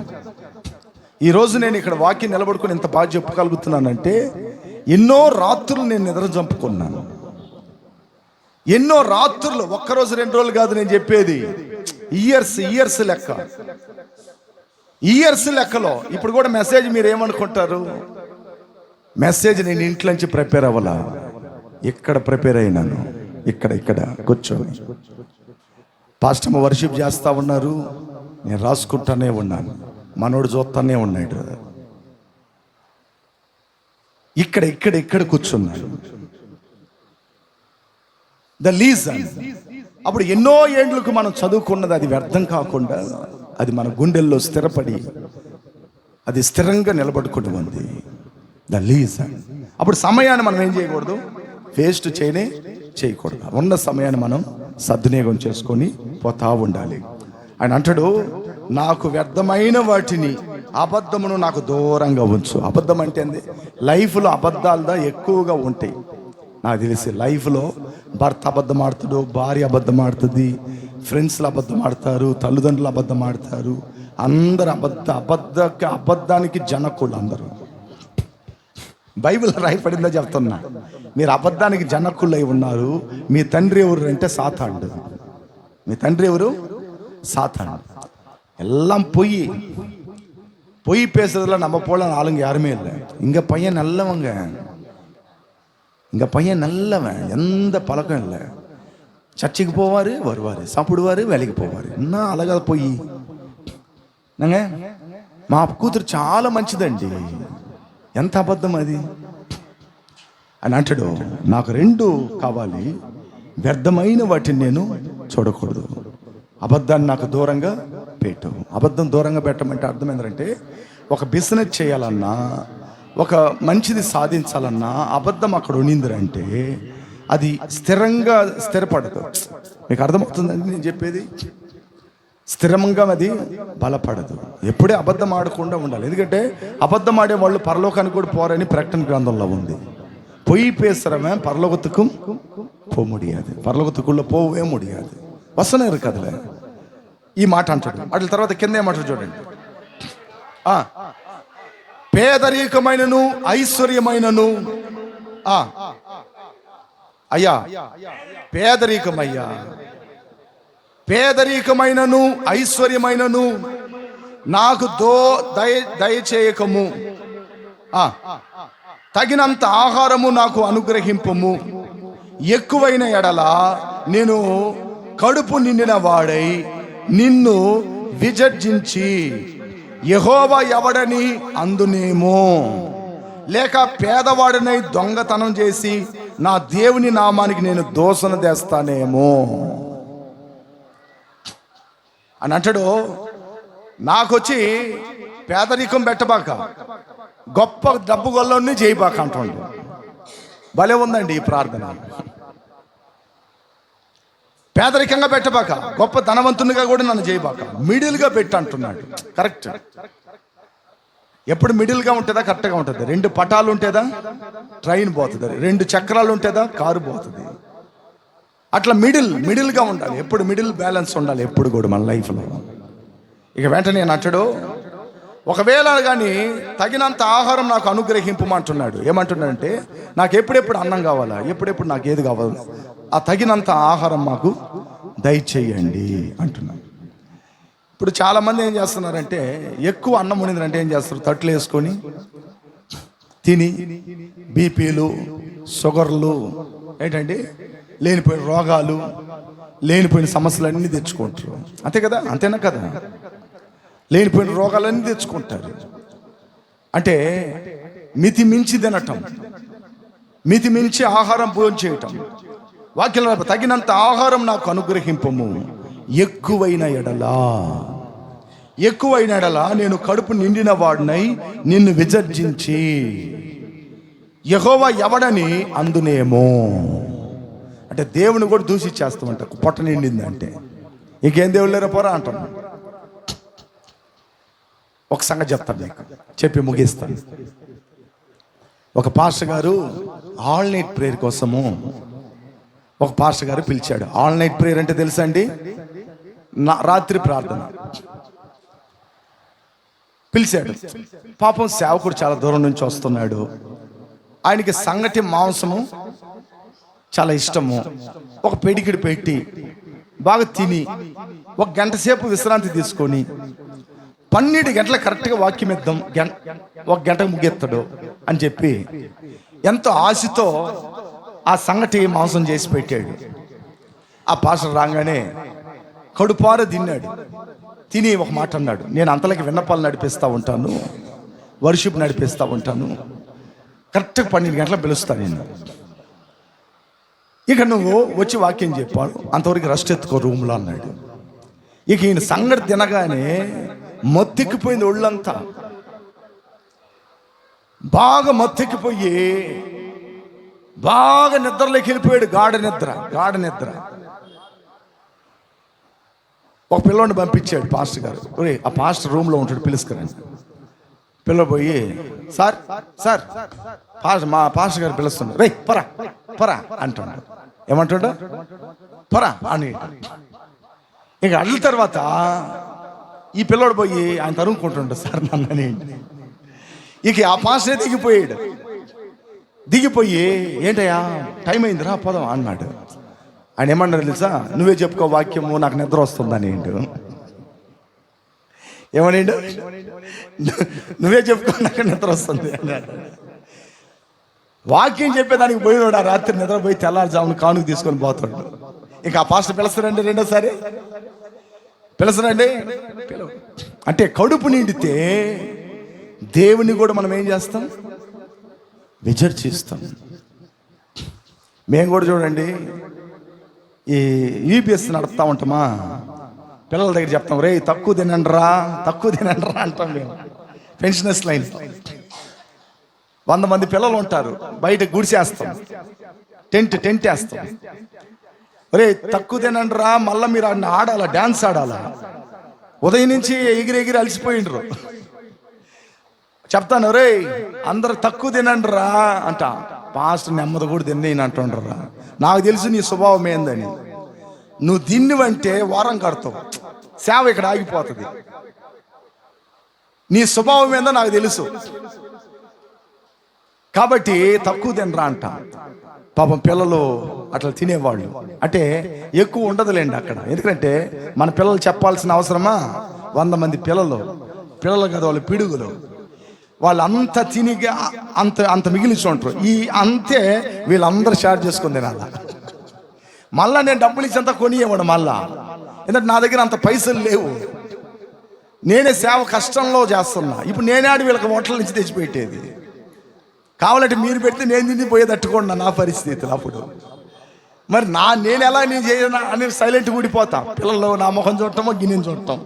ఈరోజు నేను ఇక్కడ వాక్యం నిలబడుకొని ఇంత బాగా చెప్పగలుగుతున్నానంటే ఎన్నో రాత్రులు నేను నిద్ర చంపుకున్నాను. ఎన్నో రాత్రులు, ఒక్కరోజు 2 రోజులు కాదు నేను చెప్పేది, ఇయర్స్ లెక్క, ఇయర్స్ లెక్కలో. ఇప్పుడు కూడా మెసేజ్ మీరు ఏమనుకుంటారు? మెసేజ్ నేను ఇంట్లో నుంచి ప్రిపేర్ అవ్వాలా, ఇక్కడ ప్రిపేర్ అయినాను, ఇక్కడ కూర్చొని పాస్టర్ వర్షిప్ చేస్తూ ఉన్నారు, నేను రాసుకుంటానే ఉన్నాను, మనోడు చూస్తానే ఉన్నాడు, ఇక్కడ కూర్చున్నాడు. The reason. అప్పుడు ఎన్నో ఏండ్లకు మనం చదువుకున్నది అది వ్యర్థం కాకుండా అది మన గుండెల్లో స్థిరపడి అది స్థిరంగా నిలబడుకుంటూ ఉంది. The reason. అప్పుడు సమయాన్ని మనం ఏం చేయకూడదు, వేస్ట్ చేయకూడదు. ఉన్న సమయాన్ని మనం సద్వినియోగం చేసుకొని పోతా ఉండాలి. ఆయన అంటాడు, నాకు వ్యర్థమైన వాటిని, అబద్ధమును నాకు దూరంగా ఉంచు. అబద్ధం అంటే లైఫ్లో అబద్ధాలుదా ఎక్కువగా ఉంటాయి. నాకు తెలిసి లైఫ్లో భర్త అబద్ధం ఆడుతాడు, భార్య అబద్ధం ఆడుతుంది, ఫ్రెండ్స్లు అబద్ధం ఆడతారు, తల్లిదండ్రులు అబద్ధం ఆడతారు. అందరు అబద్ధానికి జనకులు అందరూ. బైబిల్ రాయపడిందో చెప్తున్నా, మీరు అబద్ధానికి జనకులై ఉన్నారు. మీ తండ్రి ఎవరు అంటే సాతానుడు. మీ తండ్రి ఎవరు? సాతానుడు. எல்லாம் பொய் பேசுறதுல நம்ம போல ஆளுங்க யாருமே இல்லை. இங்க பையன் நல்லவங்க, இங்க பையன் நல்லவன், எந்த பழக்கம் இல்லை. சர்ச்சுக்கு போவாரு, வருவாரு, சாப்பிடுவாரு, வேலைக்கு போவாరు. என்ன అలాగా పోయి మా కూతురు చాలా మంచిదండి, ఎంత అబద్ధం అది అని అంటాడు. నాకు 2 కావాలి, వ్యర్థమైన వాటిని నేను చూడకూడదు, అబద్ధాన్ని నాకు దూరంగా పెట్టు. అబద్ధం దూరంగా పెట్టమంటే అర్థం ఏంటంటే, ఒక బిజినెస్ చేయాలన్నా, ఒక మంచిది సాధించాలన్నా అబద్ధం అక్కడ ఉండిందంటే అది స్థిరంగా స్థిరపడదు. మీకు అర్థమవుతుందండి నేను చెప్పేది? స్థిరంగా అది బలపడదు. ఎప్పుడే అబద్ధం ఆడకుండా ఉండాలి. ఎందుకంటే అబద్ధం ఆడే వాళ్ళు పరలోకానికి కూడా పోరని ప్రకటన గ్రంథంలో ఉంది. పొయ్యి పేసరమే పరలోకத்துக்கும் போக முடியாது, పరలోకத்துக்குள்ள పోవే முடியாது. వసనం కదలే ఈ మాట అంటాడు. వాటి తర్వాత కింద ఏమంటాడు చూడండి. పేదరికమైనను ఐశ్వర్యమైనను అయ్యా పేదరికమయ్యా, పేదరికమైనను ఐశ్వర్యమైనను నాకు దయచేయకము, తగినంత ఆహారము నాకు అనుగ్రహింపము. ఎక్కువైన ఎడల నేను కడుపు నిండిన వాడై నిన్ను విసర్జించి యెహోవా ఎవడని అందునేమో, లేక పేదవాడినై దొంగతనం చేసి నా దేవుని నామానికి నేను దోషణ తెస్తానేమో అని అంటాడు. నాకొచ్చి పేదరికం పెట్టబాక, గొప్ప డబ్బు గొల్లని చేయబాక అంటాడు. భలే ఉందండి ఈ ప్రార్థన. పేదరికంగా పెట్టబాక, గొప్ప ధనవంతునిగా కూడా నన్ను చేయబాక, మిడిల్గా పెట్టి అంటున్నాడు. కరెక్ట్. ఎప్పుడు మిడిల్గా ఉంటుందా? కరెక్ట్గా ఉంటుంది. 2 పటాలు ఉంటేదా ట్రైన్ పోతుంది, 2 చక్రాలు ఉంటేదా కారు పోతుంది. అట్లా మిడిల్గా ఉండాలి. ఎప్పుడు మిడిల్ బ్యాలెన్స్ ఉండాలి ఎప్పుడు కూడా మన లైఫ్లో. ఇక వెంటనే నచ్చడు. ఒకవేళ కానీ తగినంత ఆహారం నాకు అనుగ్రహింపమంటున్నాడు. ఏమంటున్నాడంటే నాకు ఎప్పుడెప్పుడు అన్నం కావాలా, ఎప్పుడెప్పుడు నాకు ఏది కావాలి, ఆ తగినంత ఆహారం మాకు దయచేయండి అంటున్నాడు. ఇప్పుడు చాలామంది ఏం చేస్తున్నారంటే ఎక్కువ అన్నం వండిందంటే ఏం చేస్తారు, తట్లు వేసుకొని తిని బీపీలు షుగర్లు ఏంటండి లేనిపోయిన రోగాలు లేనిపోయిన సమస్యలు అన్నీ తెచ్చుకుంటారు. అంతే కదా, అంతేనా కదా? లేనిపోయిన రోగాలన్నీ తెచ్చుకుంటారు. అంటే మితి మించి తినటం, మితి మించి ఆహారం భోజనం చేయటం. వాక్యంలో తగినంత ఆహారం నాకు అనుగ్రహింపము, ఎక్కువైన ఎడల నేను కడుపు నిండిన వాడినై నిన్ను విసర్జించి యెహోవా ఎవడని అందునేమో. అంటే దేవుని కూడా దూషించేస్తామంట. పొట్ట నిండింది అంటే ఇంకేం దేవుడు లేరా పోరా అంటాం. ఒక సంగతి చెప్తాను మీకు, చెప్పి ముగిస్తాను. ఒక పాస్టర్ గారు ఆల్ నైట్ ప్రేయర్ కోసము ఒక పాస్టర్ గారు పిలిచాడు. ఆల్ నైట్ ప్రేయర్ అంటే తెలుసా అండి? రాత్రి ప్రార్థన పిలిచాడు. పాపం సేవకుడు చాలా దూరం నుంచి వస్తున్నాడు. ఆయనకి సంగటి మాంసము చాలా ఇష్టము. ఒక పెడికిడి పెట్టి బాగా తిని 1 గంట సేపు విశ్రాంతి తీసుకొని 12 గంటల కరెక్ట్గా వాక్యం ఇద్దాం, 1 గంటకు ముగ్గెత్తాడు అని చెప్పి ఎంతో ఆశతో ఆ సంగటి మాంసం చేసి పెట్టాడు. ఆ పాస్టర్ రాగానే కడుపార తిన్నాడు. తిని ఒక మాట అన్నాడు, నేను అంతలోకి విన్నపాలు నడిపిస్తూ ఉంటాను, వర్షిప్ నడిపిస్తూ ఉంటాను, కరెక్ట్గా 12 గంటలకు పిలుస్తాను నేను, ఇక నువ్వు వచ్చి వాక్యం చెప్పాను, అంతవరకు రెస్ట్ ఎత్తుకో రూమ్లో అన్నాడు. ఇక ఈయన సంగటి తినగానే మత్తెక్కిపోయింది ఒళ్ళంతా, బాగా మత్తెక్కిపోయి బాగా నిద్రలోకి వెళ్ళిపోయాడు. గాఢ నిద్ర. ఒక పిల్లోని పంపించాడు పాస్టర్ గారు. ఒరే ఆ పాస్టర్ రూమ్లో ఉంటాడు, పిలుచుకురండి. పిల్లపోయి సార్ మా పాస్టర్ గారు పిలుస్తున్నాడు, రే పరా అంటున్నాడు. ఏమంటాడు? పరా అని. ఇక అడ్ల తర్వాత ఈ పిల్లోడు పోయి ఆయన తరుముకుంటుంటాడు, సార్ నన్నని. ఇక ఆ పాస్టరే దిగిపోయి ఏంటయ్యా టైం అయిందిరా పోదాం అన్నాడు. ఆయన ఏమన్నాడు తెలుసా? నువ్వే చెప్పుకో వాక్యము, నాకు నిద్ర వస్తుందని. ఏమనిండు? నువ్వే చెప్పుకో, నాకు నిద్ర వస్తుంది అన్నాడు. వాక్యం చెప్పేదానికి పోయినాడు. ఆ రాత్రి నిద్రపోయి తెల్లారుజామున కానుక తీసుకొని పోతాడు. ఇంకా ఆ పాస్టర్ పిలుస్తారండి, రెండోసారి పిలుస్తారండి. అంటే కడుపు నిండితే దేవుని కూడా మనం ఏం చేస్తాం? విసర్జిస్తాం. మేము కూడా చూడండి ఈ యూపీఎస్ నడుపుతా ఉంటామా, పిల్లల దగ్గర చెప్తాం, రే తక్కువ తినండిరా అంటాం మేము. పెన్షనర్స్ లైన్ 100 మంది పిల్లలు ఉంటారు, బయట గుడిసేస్తాం, టెంట్ వేస్తాం. రే తక్కువ తినండిరా, మళ్ళీ మీరు ఆడాలా, డాన్స్ ఆడాలా, ఉదయం నుంచి ఎగిరి అలసిపోయిండ్రు. చెప్తాను, రే అందరు తక్కువ తినండి రా అంట. పాస్టర్ నెమ్మది కూడా తినేయని అంటుండ్రా. నాకు తెలుసు నీ స్వభావం ఏందని. నువ్వు తిన్నివంటే వారం కడతావు, సేవ ఇక్కడ ఆగిపోతుంది. నీ స్వభావం ఏందో నాకు తెలుసు, కాబట్టి తక్కువ తినరా అంట. పాపం పిల్లలు అట్లా తినేవాళ్ళు. అంటే ఎక్కువ ఉండదులేండి అక్కడ, ఎందుకంటే మన పిల్లలు చెప్పాల్సిన అవసరమా? 100 మంది పిల్లలు కదా, వాళ్ళు పిడుగులు. వాళ్ళు అంత తినిగా అంత మిగిలిచి ఉంటారు. ఈ అంతే వీళ్ళందరూ షేర్ చేసుకుని తినాల. మళ్ళా నేను డబ్బులు ఇచ్చేంత కొనియేవాడు మళ్ళా, ఎందుకంటే నా దగ్గర అంత పైసలు లేవు. నేనే సేవ కష్టంలో చేస్తున్నా. ఇప్పుడు నేనే ఆడి వీళ్ళకి హోటల్ నుంచి తెచ్చిపెట్టేది. కావాలంటే మీరు పెడితే నేను తిని పోయేది తట్టుకోండి నా పరిస్థితులు. అప్పుడు మరి నేను ఎలా చేయను అని సైలెంట్గా ఊడిపోతా. పిల్లలు నా ముఖం చూడటమో గిన్నెని చూడటం,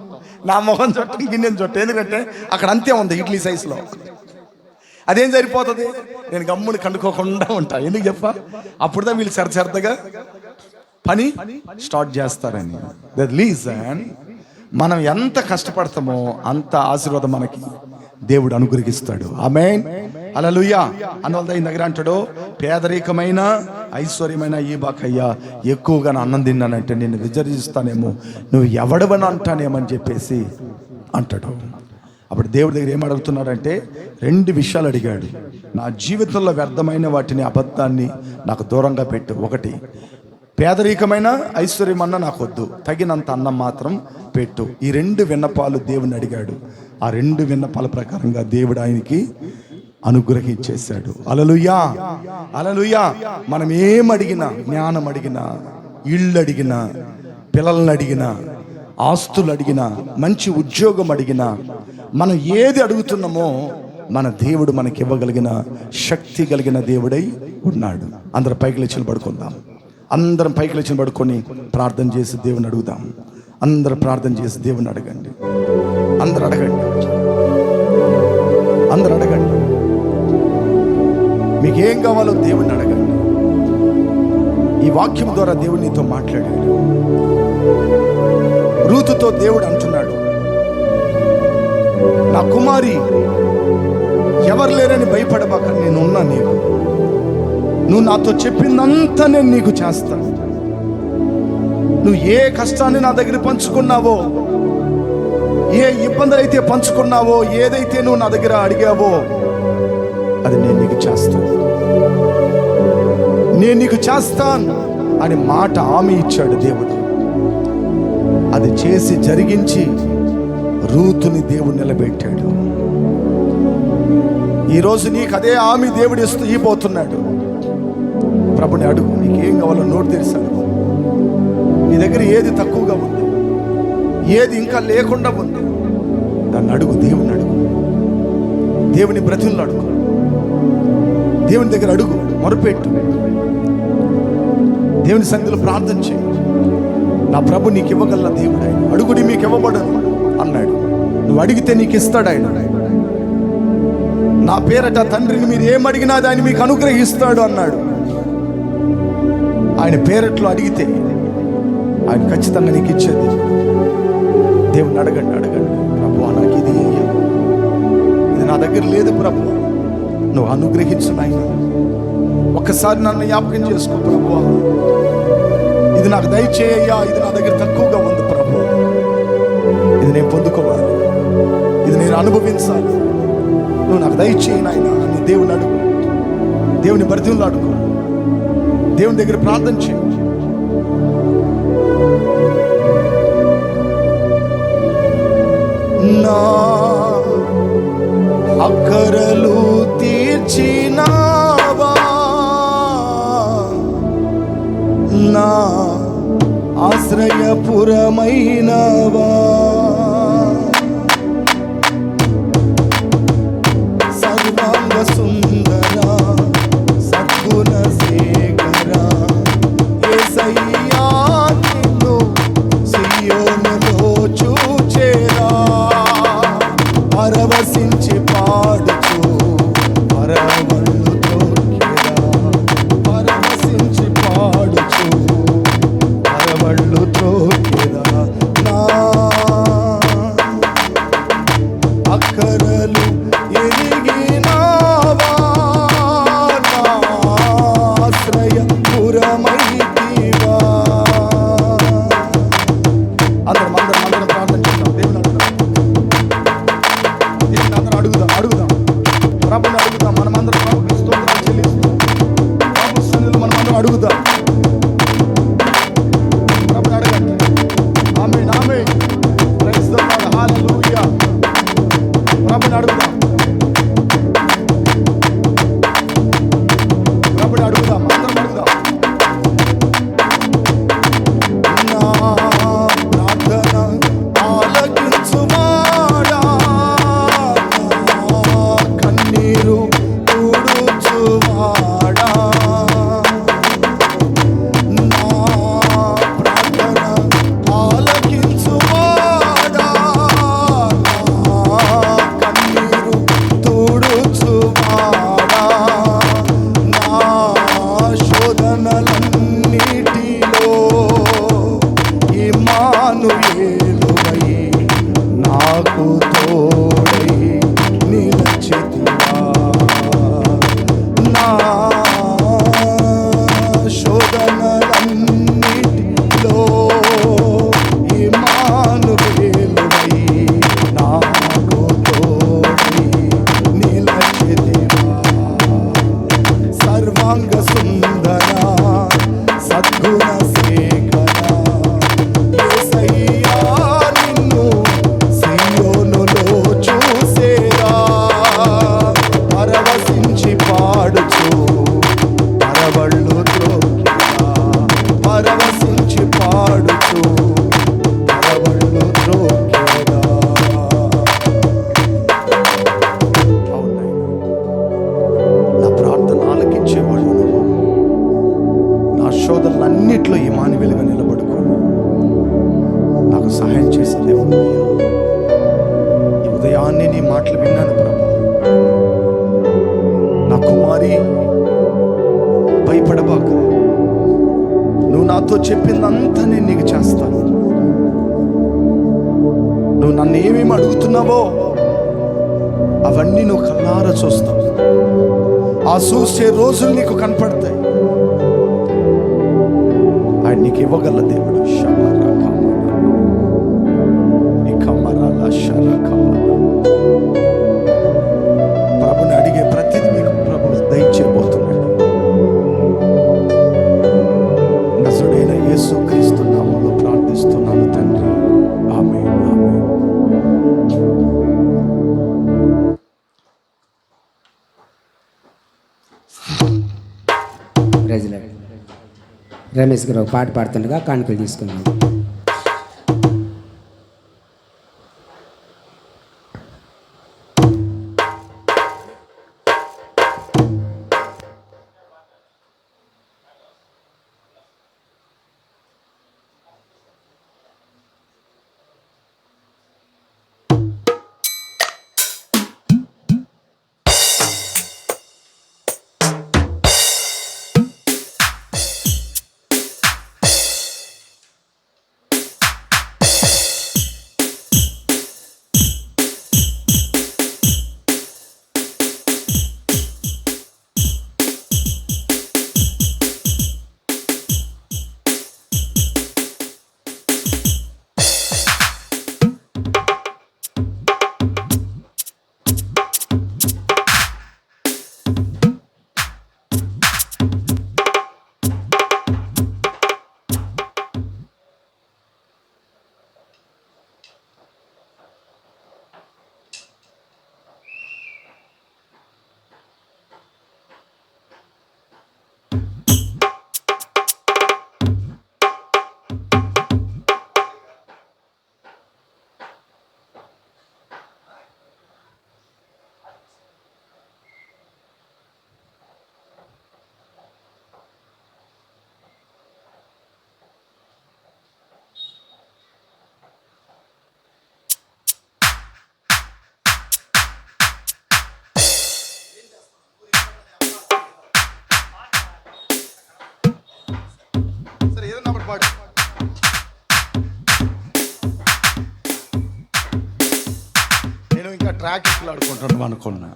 నా ముఖం చూడటం గిన్నెని చూడటం. ఎందుకంటే అక్కడ అంతే ఉంది ఇడ్లీ సైజులో. అదేం సరిపోతుంది, నేను గమ్ముని కండుకోకుండా ఉంటా. ఎందుకు చెప్పా? అప్పుడుదా వీళ్ళు సరసరదగా పని స్టార్ట్ చేస్తారని. రీజన్ మనం ఎంత కష్టపడతామో అంత ఆశీర్వాదం మనకి దేవుడు అనుగ్రహిస్తాడు. ఆమేన్, హల్లెలూయా. అందువల్ల ఈ దగ్గర అంటాడు, పేదరికమైన ఐశ్వర్యమైన ఈ బాకయ్యా ఎక్కువగా అన్నం తిన్నానంటే నిన్ను విసర్జిస్తానేమో, నువ్వు ఎవడవని అంటానేమని చెప్పేసి అంటాడు. అప్పుడు దేవుడి దగ్గర ఏం అడుగుతున్నాడంటే 2 విషయాలు అడిగాడు. నా జీవితంలో వ్యర్థమైన వాటిని, అబద్ధాన్ని నాకు దూరంగా పెట్టు. 1, పేదరికమైన ఐశ్వర్యమన్నా నాకు వద్దు, తగినంత అన్నం మాత్రం పెట్టు. ఈ 2 విన్నపాలు దేవుని అడిగాడు. ఆ 2 విన్నపాల ప్రకారంగా దేవుడు ఆయనకి అనుగ్రహించేశాడు. హల్లెలూయా, హల్లెలూయా. మనం ఏం అడిగినా, జ్ఞానం అడిగినా, ఇళ్ళు అడిగినా, పిల్లల్ని అడిగినా, ఆస్తులు అడిగినా, మంచి ఉద్యోగం అడిగినా, మనం ఏది అడుగుతున్నామో మన దేవుడు మనకి ఇవ్వగలిగిన శక్తి కలిగిన దేవుడై ఉన్నాడు. అందరం పైకి లేచి పడుకుందాం. అందరం పైకి లేచి పడుకొని ప్రార్థన చేసి దేవుని అడుగుదాం. అందరూ ప్రార్థన చేసి దేవుని అడగండి. అందరూ అడగండి, అందరూ అడగండి. మీకు ఏం కావాలో దేవుణ్ణి అడగండి. ఈ వాక్యం ద్వారా దేవుడు నీతో మాట్లాడాడు. రూతుతో దేవుడు అంటున్నాడు, నా కుమారి ఎవరు లేరని భయపడబాక, నేనున్నా. నువ్వు నాతో చెప్పిందంతా నేను నీకు చేస్తాను. నువ్వు ఏ కష్టాన్ని నా దగ్గర పంచుకున్నావో, ఏ ఇబ్బందులు అయితే పంచుకున్నావో, ఏదైతే నువ్వు నా దగ్గర అడిగావో అది నేను నీకు చేస్తాను, నేను నీకు చేస్తాను అని మాట హామీ ఇచ్చాడు దేవుడు. అది చేసి జరిగించి రూతుని దేవుడు నిలబెట్టాడు. ఈరోజు నీకు అదే హామీ దేవుడు ఇవ్వబోతున్నాడు. ప్రభుని అడుగు, నీకేం కావాలో నోటు తెరిసాడు. నీ దగ్గర ఏది తక్కువగా ఉంది, ఏది ఇంకా లేకుండా ఉంది, దాన్ని అడుగు. దేవుని అడుగు, దేవుని బ్రతులను అడుగు, దేవుని దగ్గర అడుగు, మొరపెట్టు, దేవుని సన్నిధిలో ప్రార్థన చేయి. నా ప్రభు నీకు ఇవ్వగల దేవుడు ఆయన. అడుగుడి మీకు ఇవ్వబడను అన్నాడు. నువ్వు అడిగితే నీకు ఇస్తాడు ఆయన. నా పేరట తండ్రిని మీరు ఏమడిగినా దాన్ని మీకు అనుగ్రహిస్తాడు అన్నాడు. ఆయన పేరట్లో అడిగితే ఆయన ఖచ్చితంగా నీకు ఇచ్చేది. దేవుని అడగండి, అడగండి. ప్రభు నాకు ఇది నా దగ్గర లేదు ప్రభు, నువ్వు అనుగ్రహించు నాయన. ఒక్కసారి నన్ను జ్ఞాపకం చేసుకో ప్రభు, ఇది నాకు దయచేయ్యా, ఇది నా దగ్గర తక్కువగా ఉంది ప్రభు, ఇది నేను పొందుకోవాలి, ఇది నేను అనుభవించాలి, నువ్వు నాకు దయచేయి నాయన అని దేవుని అడుగు. దేవుని బ్రతుకుల్లో అడుగు, దేవుని దగ్గర ప్రార్థన చేయి. నా అక్కరలు తీర్చినావా, నా ఆశ్రయపురమైనవా, సర్వాంగ సుందర సద్గుణ శేఖర యేసయ్యా, నిన్ను సియోనులో చూచేదా, పరవశించి పాడుచు పరవళ్ళు త్రోక్కెదా, పరవశించి పాడుచు పరవళ్ళు త్రోక్కెదా. నా నాతో చెప్పిందంతా నేను నీకు చేస్తాను. నువ్వు నన్ను ఏమేమి అడుగుతున్నావో అవన్నీ నువ్వు కళ్ళారా చూస్తావు. ఆ చూసే రోజులు నీకు కనపడతాయి. ఆయన నీకు ఇవ్వగల దేవుడు. ప్రభుని అడిగే ప్రతిదీ మీకు ప్రభు దయచేయబోతున్నాడు. నజరుడైన యేసుక్రీస్తు నామములో ప్రార్థిస్తున్నాను తండ్రి, ఆమేన్, ఆమేన్. రమేష్ గారు పాట పాడుతుండగా కానుకలు తీసుకున్నాం. నేను ఇంకా ట్రాక్ ఆడుకుంటున్నాను అనుకున్నా.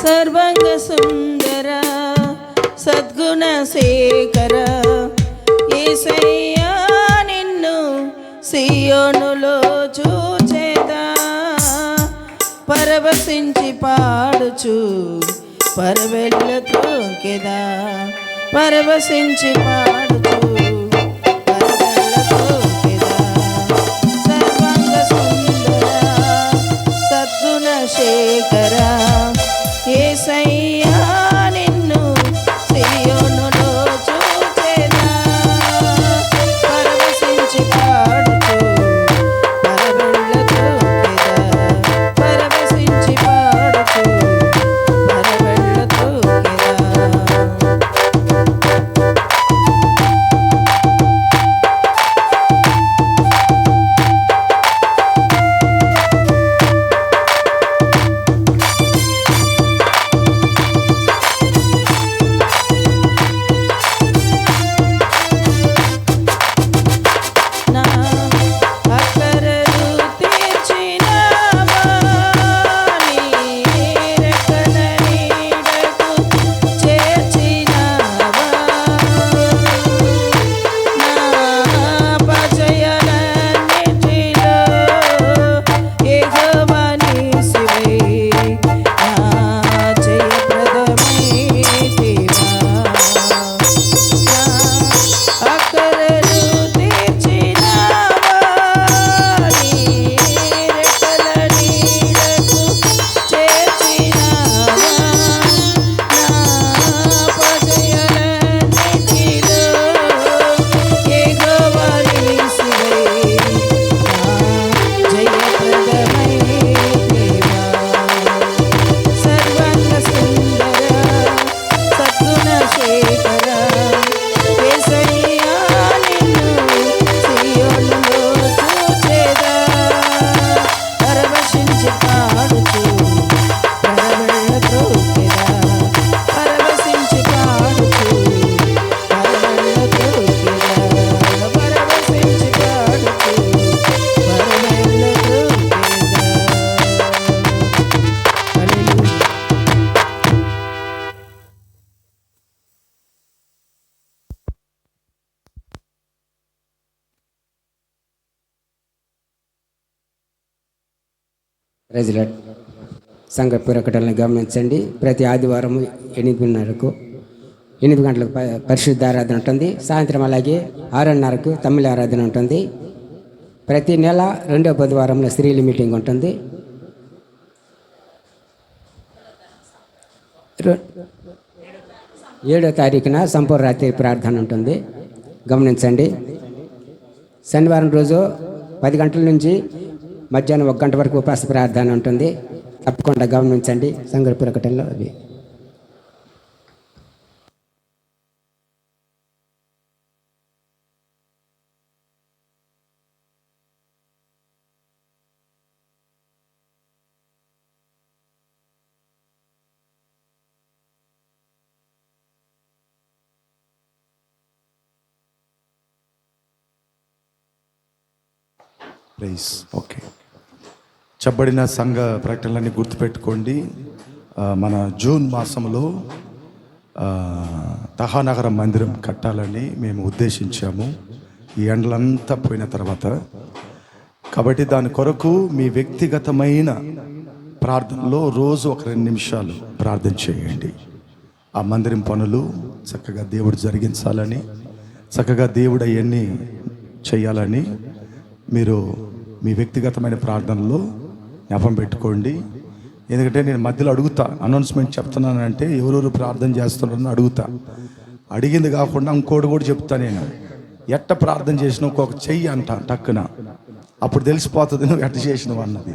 సర్వంగ సుందర సద్గుణ శేఖర యేసయ్యా నిన్ను సియోనులో చూచేదా, పరవశించి పాడుచు పరవెళ్ళతోకెదా, పరవశించి పాడుచు పరవెళ్ళతోకెదా. సర్వంగ సుందర సద్గుణ శేఖర యేసయ్యా నిన్ను సియోనులో చూచేదా, పరవశించి పాడుచు పరవెళ్ళతోకెదా, పరవశించి పాడుచు పరవెళ్ళతోకెదా. రెజిలెట్ సంఘ ప్రకటనలు గమనించండి. ప్రతి ఆదివారం 8 గంటలకు పరిశుద్ధ ఆరాధన ఉంటుంది. సాయంత్రం అలాగే 6:30కు తమిళ ఆరాధన ఉంటుంది. ప్రతి నెల 2వ బుధవారంలో స్త్రీల మీటింగ్ ఉంటుంది. 7వ తారీఖున సంపూర్ణ రాత్రి ప్రార్థన ఉంటుంది. గమనించండి. శనివారం రోజు 10 గంటల నుంచి మధ్యాహ్నం 1 గంట వరకు ఉపవాస ప్రార్థన ఉంటుంది. తప్పకుండా గమనించండి. సంఘ ప్రకటనలో అవి. ప్రైజ్. ఓకే, చెప్పబడిన సంఘ ప్రకటనలన్నీ గుర్తుపెట్టుకోండి. మన జూన్ మాసంలో తహానగర మందిరం కట్టాలని మేము ఉద్దేశించాము, ఈ ఎండలంతా పోయిన తర్వాత. కాబట్టి దాని కొరకు మీ వ్యక్తిగతమైన ప్రార్థనలో రోజు ఒక 2 నిమిషాలు ప్రార్థన చేయండి. ఆ మందిరం పనులు చక్కగా దేవుడు జరిగించాలని, చక్కగా దేవుడు అవన్నీ చేయాలని మీరు మీ వ్యక్తిగతమైన ప్రార్థనలో జ్ఞాపకం పెట్టుకోండి. ఎందుకంటే నేను మధ్యలో అడుగుతా, అనౌన్స్మెంట్ చెప్తున్నానంటే ఎవరెవరు ప్రార్థన చేస్తున్నారని అడుగుతా. అడిగింది కాకుండా ఇంకోటి కూడా చెప్తా. నేను ఎట్ట ప్రార్థన చేసినా ఒక్కొక్క చెయ్యి అంట టక్కున, అప్పుడు తెలిసిపోతుంది నువ్వు ఎట్ట చేసినావు అన్నది.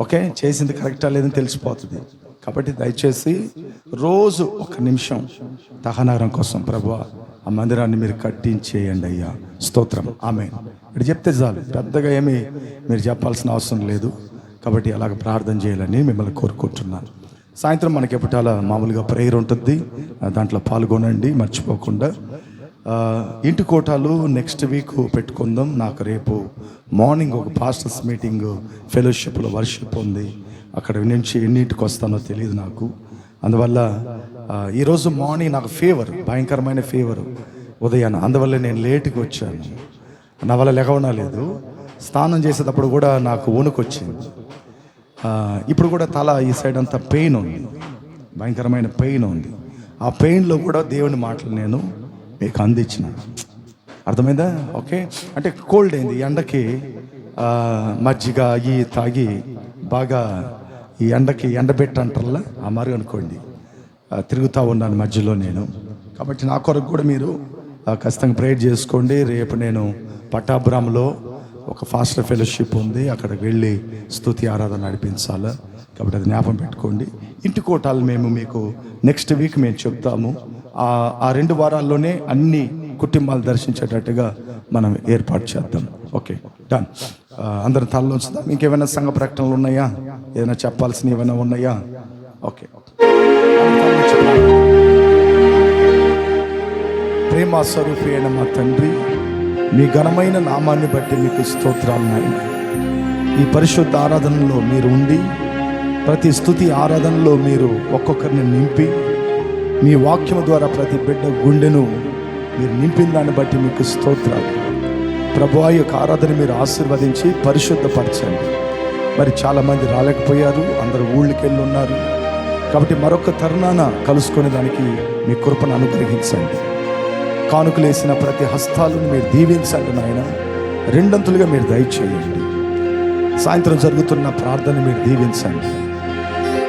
ఓకే, చేసింది కరెక్టా లేదని తెలిసిపోతుంది. కాబట్టి దయచేసి రోజు 1 నిమిషం తహనగరం కోసం, ప్రభువా ఆ మందిరాన్ని మీరు కట్టించేయండి అయ్యా, స్తోత్రం, ఆమేన్. ఇక్కడ చెప్తే చాలు, పెద్దగా ఏమీ మీరు చెప్పాల్సిన అవసరం లేదు. కాబట్టి అలాగ ప్రార్థన చేయాలని మిమ్మల్ని కోరుకుంటున్నాను. సాయంత్రం మనకి ఎప్పటాల మామూలుగా ప్రేయర్ ఉంటుంది, దాంట్లో పాల్గొనండి మర్చిపోకుండా. ఇంటి కోటాలు నెక్స్ట్ వీక్ పెట్టుకుందాం. నాకు రేపు మార్నింగ్ ఒక పాస్టర్స్ మీటింగ్ ఫెలోషిప్లో వర్షిప్ ఉంది. అక్కడ నుంచి ఎన్నింటికి వస్తానో తెలియదు నాకు. అందువల్ల ఈరోజు మార్నింగ్ నాకు ఫీవర్, భయంకరమైన ఫీవర్ ఉదయాన. అందువల్ల నేను లేటుకి వచ్చాను. నా వల్ల లెగవనలేదు. స్నానం చేసేటప్పుడు కూడా నాకు వణుకొచ్చింది. ఇప్పుడు కూడా తల ఈ సైడ్ అంతా పెయిన్ ఉంది, భయంకరమైన పెయిన్ ఉంది. ఆ పెయిన్లో కూడా దేవుని మాటలు నేను మీకు అందించిన. అర్థమైందా? ఓకే, అంటే కోల్డ్ అయింది ఎండకి. మజ్జిగ ఈ తాగి బాగా ఈ ఎండకి ఎండబెట్టి అంటారా ఆ మరి అనుకోండి, తిరుగుతూ ఉన్నాను మధ్యలో నేను. కాబట్టి నా కొరకు కూడా మీరు ఖచ్చితంగా ప్రేయర్ చేసుకోండి. రేపు నేను పట్టాభ్రామ్లో ఒక ఫాస్టర్ ఫెలోషిప్ ఉంది, అక్కడికి వెళ్ళి స్తుతి ఆరాధన నడిపించాలి. కాబట్టి అది జ్ఞాపకం పెట్టుకోండి. ఇంటి కోటాలు మేము మీకు నెక్స్ట్ వీక్ మేము చెప్తాము. ఆ 2 వారాల్లోనే అన్ని కుటుంబాలు దర్శించేటట్టుగా మనం ఏర్పాటు చేద్దాం. Okay, done. అందరం తలలో ఉంచుదాం. ఇంకేమైనా సంఘ ప్రకటనలు ఉన్నాయా? ఏదైనా చెప్పాల్సినవి ఏమైనా ఉన్నాయా? ఓకే. ప్రేమ స్వరూపి అయిన మా తండ్రి, మీ ఘనమైన నామాన్ని బట్టి మీకు స్తోత్రాలు నాయన. ఈ పరిశుద్ధ ఆరాధనలో మీరు ఉండి, ప్రతి స్తుతి ఆరాధనలో మీరు ఒక్కొక్కరిని నింపి, మీ వాక్యం ద్వారా ప్రతి బిడ్డ గుండెను మీరు నింపిన దాన్ని బట్టి మీకు స్తోత్రాలు. ప్రభువా, ఈ యొక్క ఆరాధన మీరు ఆశీర్వదించి పరిశుద్ధపరచండి. మరి చాలామంది రాలేకపోయారు, అందరూ ఊళ్ళకి వెళ్ళి ఉన్నారు. కాబట్టి మరొక తరుణాన కలుసుకునే దానికి మీ కృపను అనుగ్రహించండి. కానుకలేసిన ప్రతి హస్తాలను మీరు దీవించండి నాయన, 2 మీరు దయచేయండి. సాయంత్రం జరుగుతున్న ప్రార్థన మీరు దీవించండి.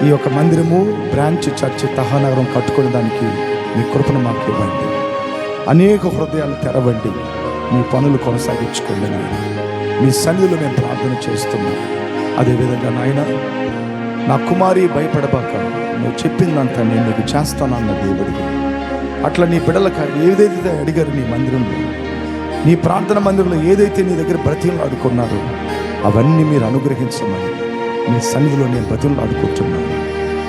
ఈ యొక్క మందిరము బ్రాంచ్ చర్చి తహానగరం కట్టుకునే దానికి మీ కృపను మాకు ఇవ్వండి. అనేక హృదయాలు తెరవండి. మీ పనులు కొనసాగించుకోండి నాయన. మీ సన్నిధిలో మేము ప్రార్థన చేస్తున్నాం. అదేవిధంగా నాయన, నా కుమారి భయపడబాక, నువ్వు చెప్పిందంతా నేను నీకు చేస్తానన్న దేవుడికి, అట్లా నీ బిడ్డలకు ఏదైతే అడిగారు నీ మందిరంలో, నీ ప్రార్థన మందిరంలో ఏదైతే నీ దగ్గర బ్రతిమలు ఆడుకున్నారో అవన్నీ మీరు అనుగ్రహించమని మీ సన్నిధిలో నేను బ్రతిమలు ఆడుకుంటున్నాను.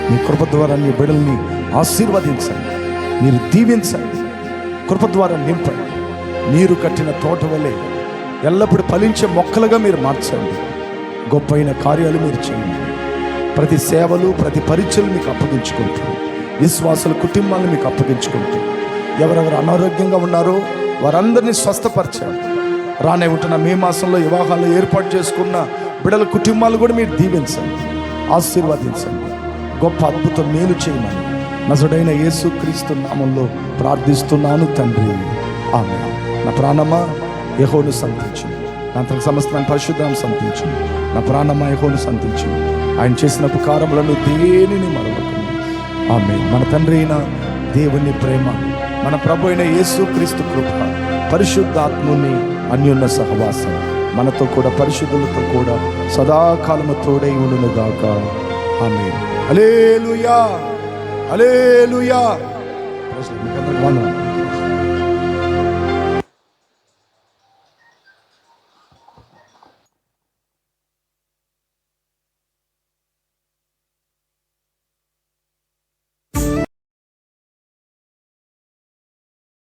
మీ కృప ద్వారా నీ బిడ్డల్ని ఆశీర్వదించండి, మీరు దీవించండి, కృప ద్వారా నింపండి. నీరు కట్టిన తోట వలె ఎల్లప్పుడూ ఫలించే మొక్కలుగా మీరు మార్చండి. గొప్పైన కార్యాలు మీరు చేయండి. ప్రతి సేవలు, ప్రతి పరిచయలు మీకు అప్పగించుకుంటూ, విశ్వాసుల కుటుంబాలను మీకు అప్పగించుకుంటూ, ఎవరెవరు అనారోగ్యంగా ఉన్నారో వారందరినీ స్వస్థపరచండి. రానే ఉంటున్న మే మాసంలో వివాహాలు ఏర్పాటు చేసుకున్న బిడ్డల కుటుంబాలు కూడా మీరు దీవించండి. ఆశీర్వదించండి, గొప్ప అద్భుత మేలు చేయమని నజరుడైన యేసుక్రీస్తు నామంలో ప్రార్థిస్తున్నాను తండ్రి, ఆమేన్. నా ప్రాణమా యెహోవాను సంతించు, నా తన సమస్తమైన పరిశుద్ధాన్ని సంతించు. నా ప్రాణమా యెహోవాను సంతించు, ఆయన చేసిన ఉపకారములను దేనిని మరవకు. ఆమేన్. మన తండ్రి అయిన దేవుని ప్రేమ, మన ప్రభు అయిన యేసుక్రీస్తు కృప, పరిశుద్ధాత్ముని అన్యోన్య సహవాసం మనతో కూడా పరిశుద్ధులతో కూడా సదాకాలము తోడై ఉండును గాక. ఆమేన్. హల్లెలూయా, హల్లెలూయా. వందనాలు.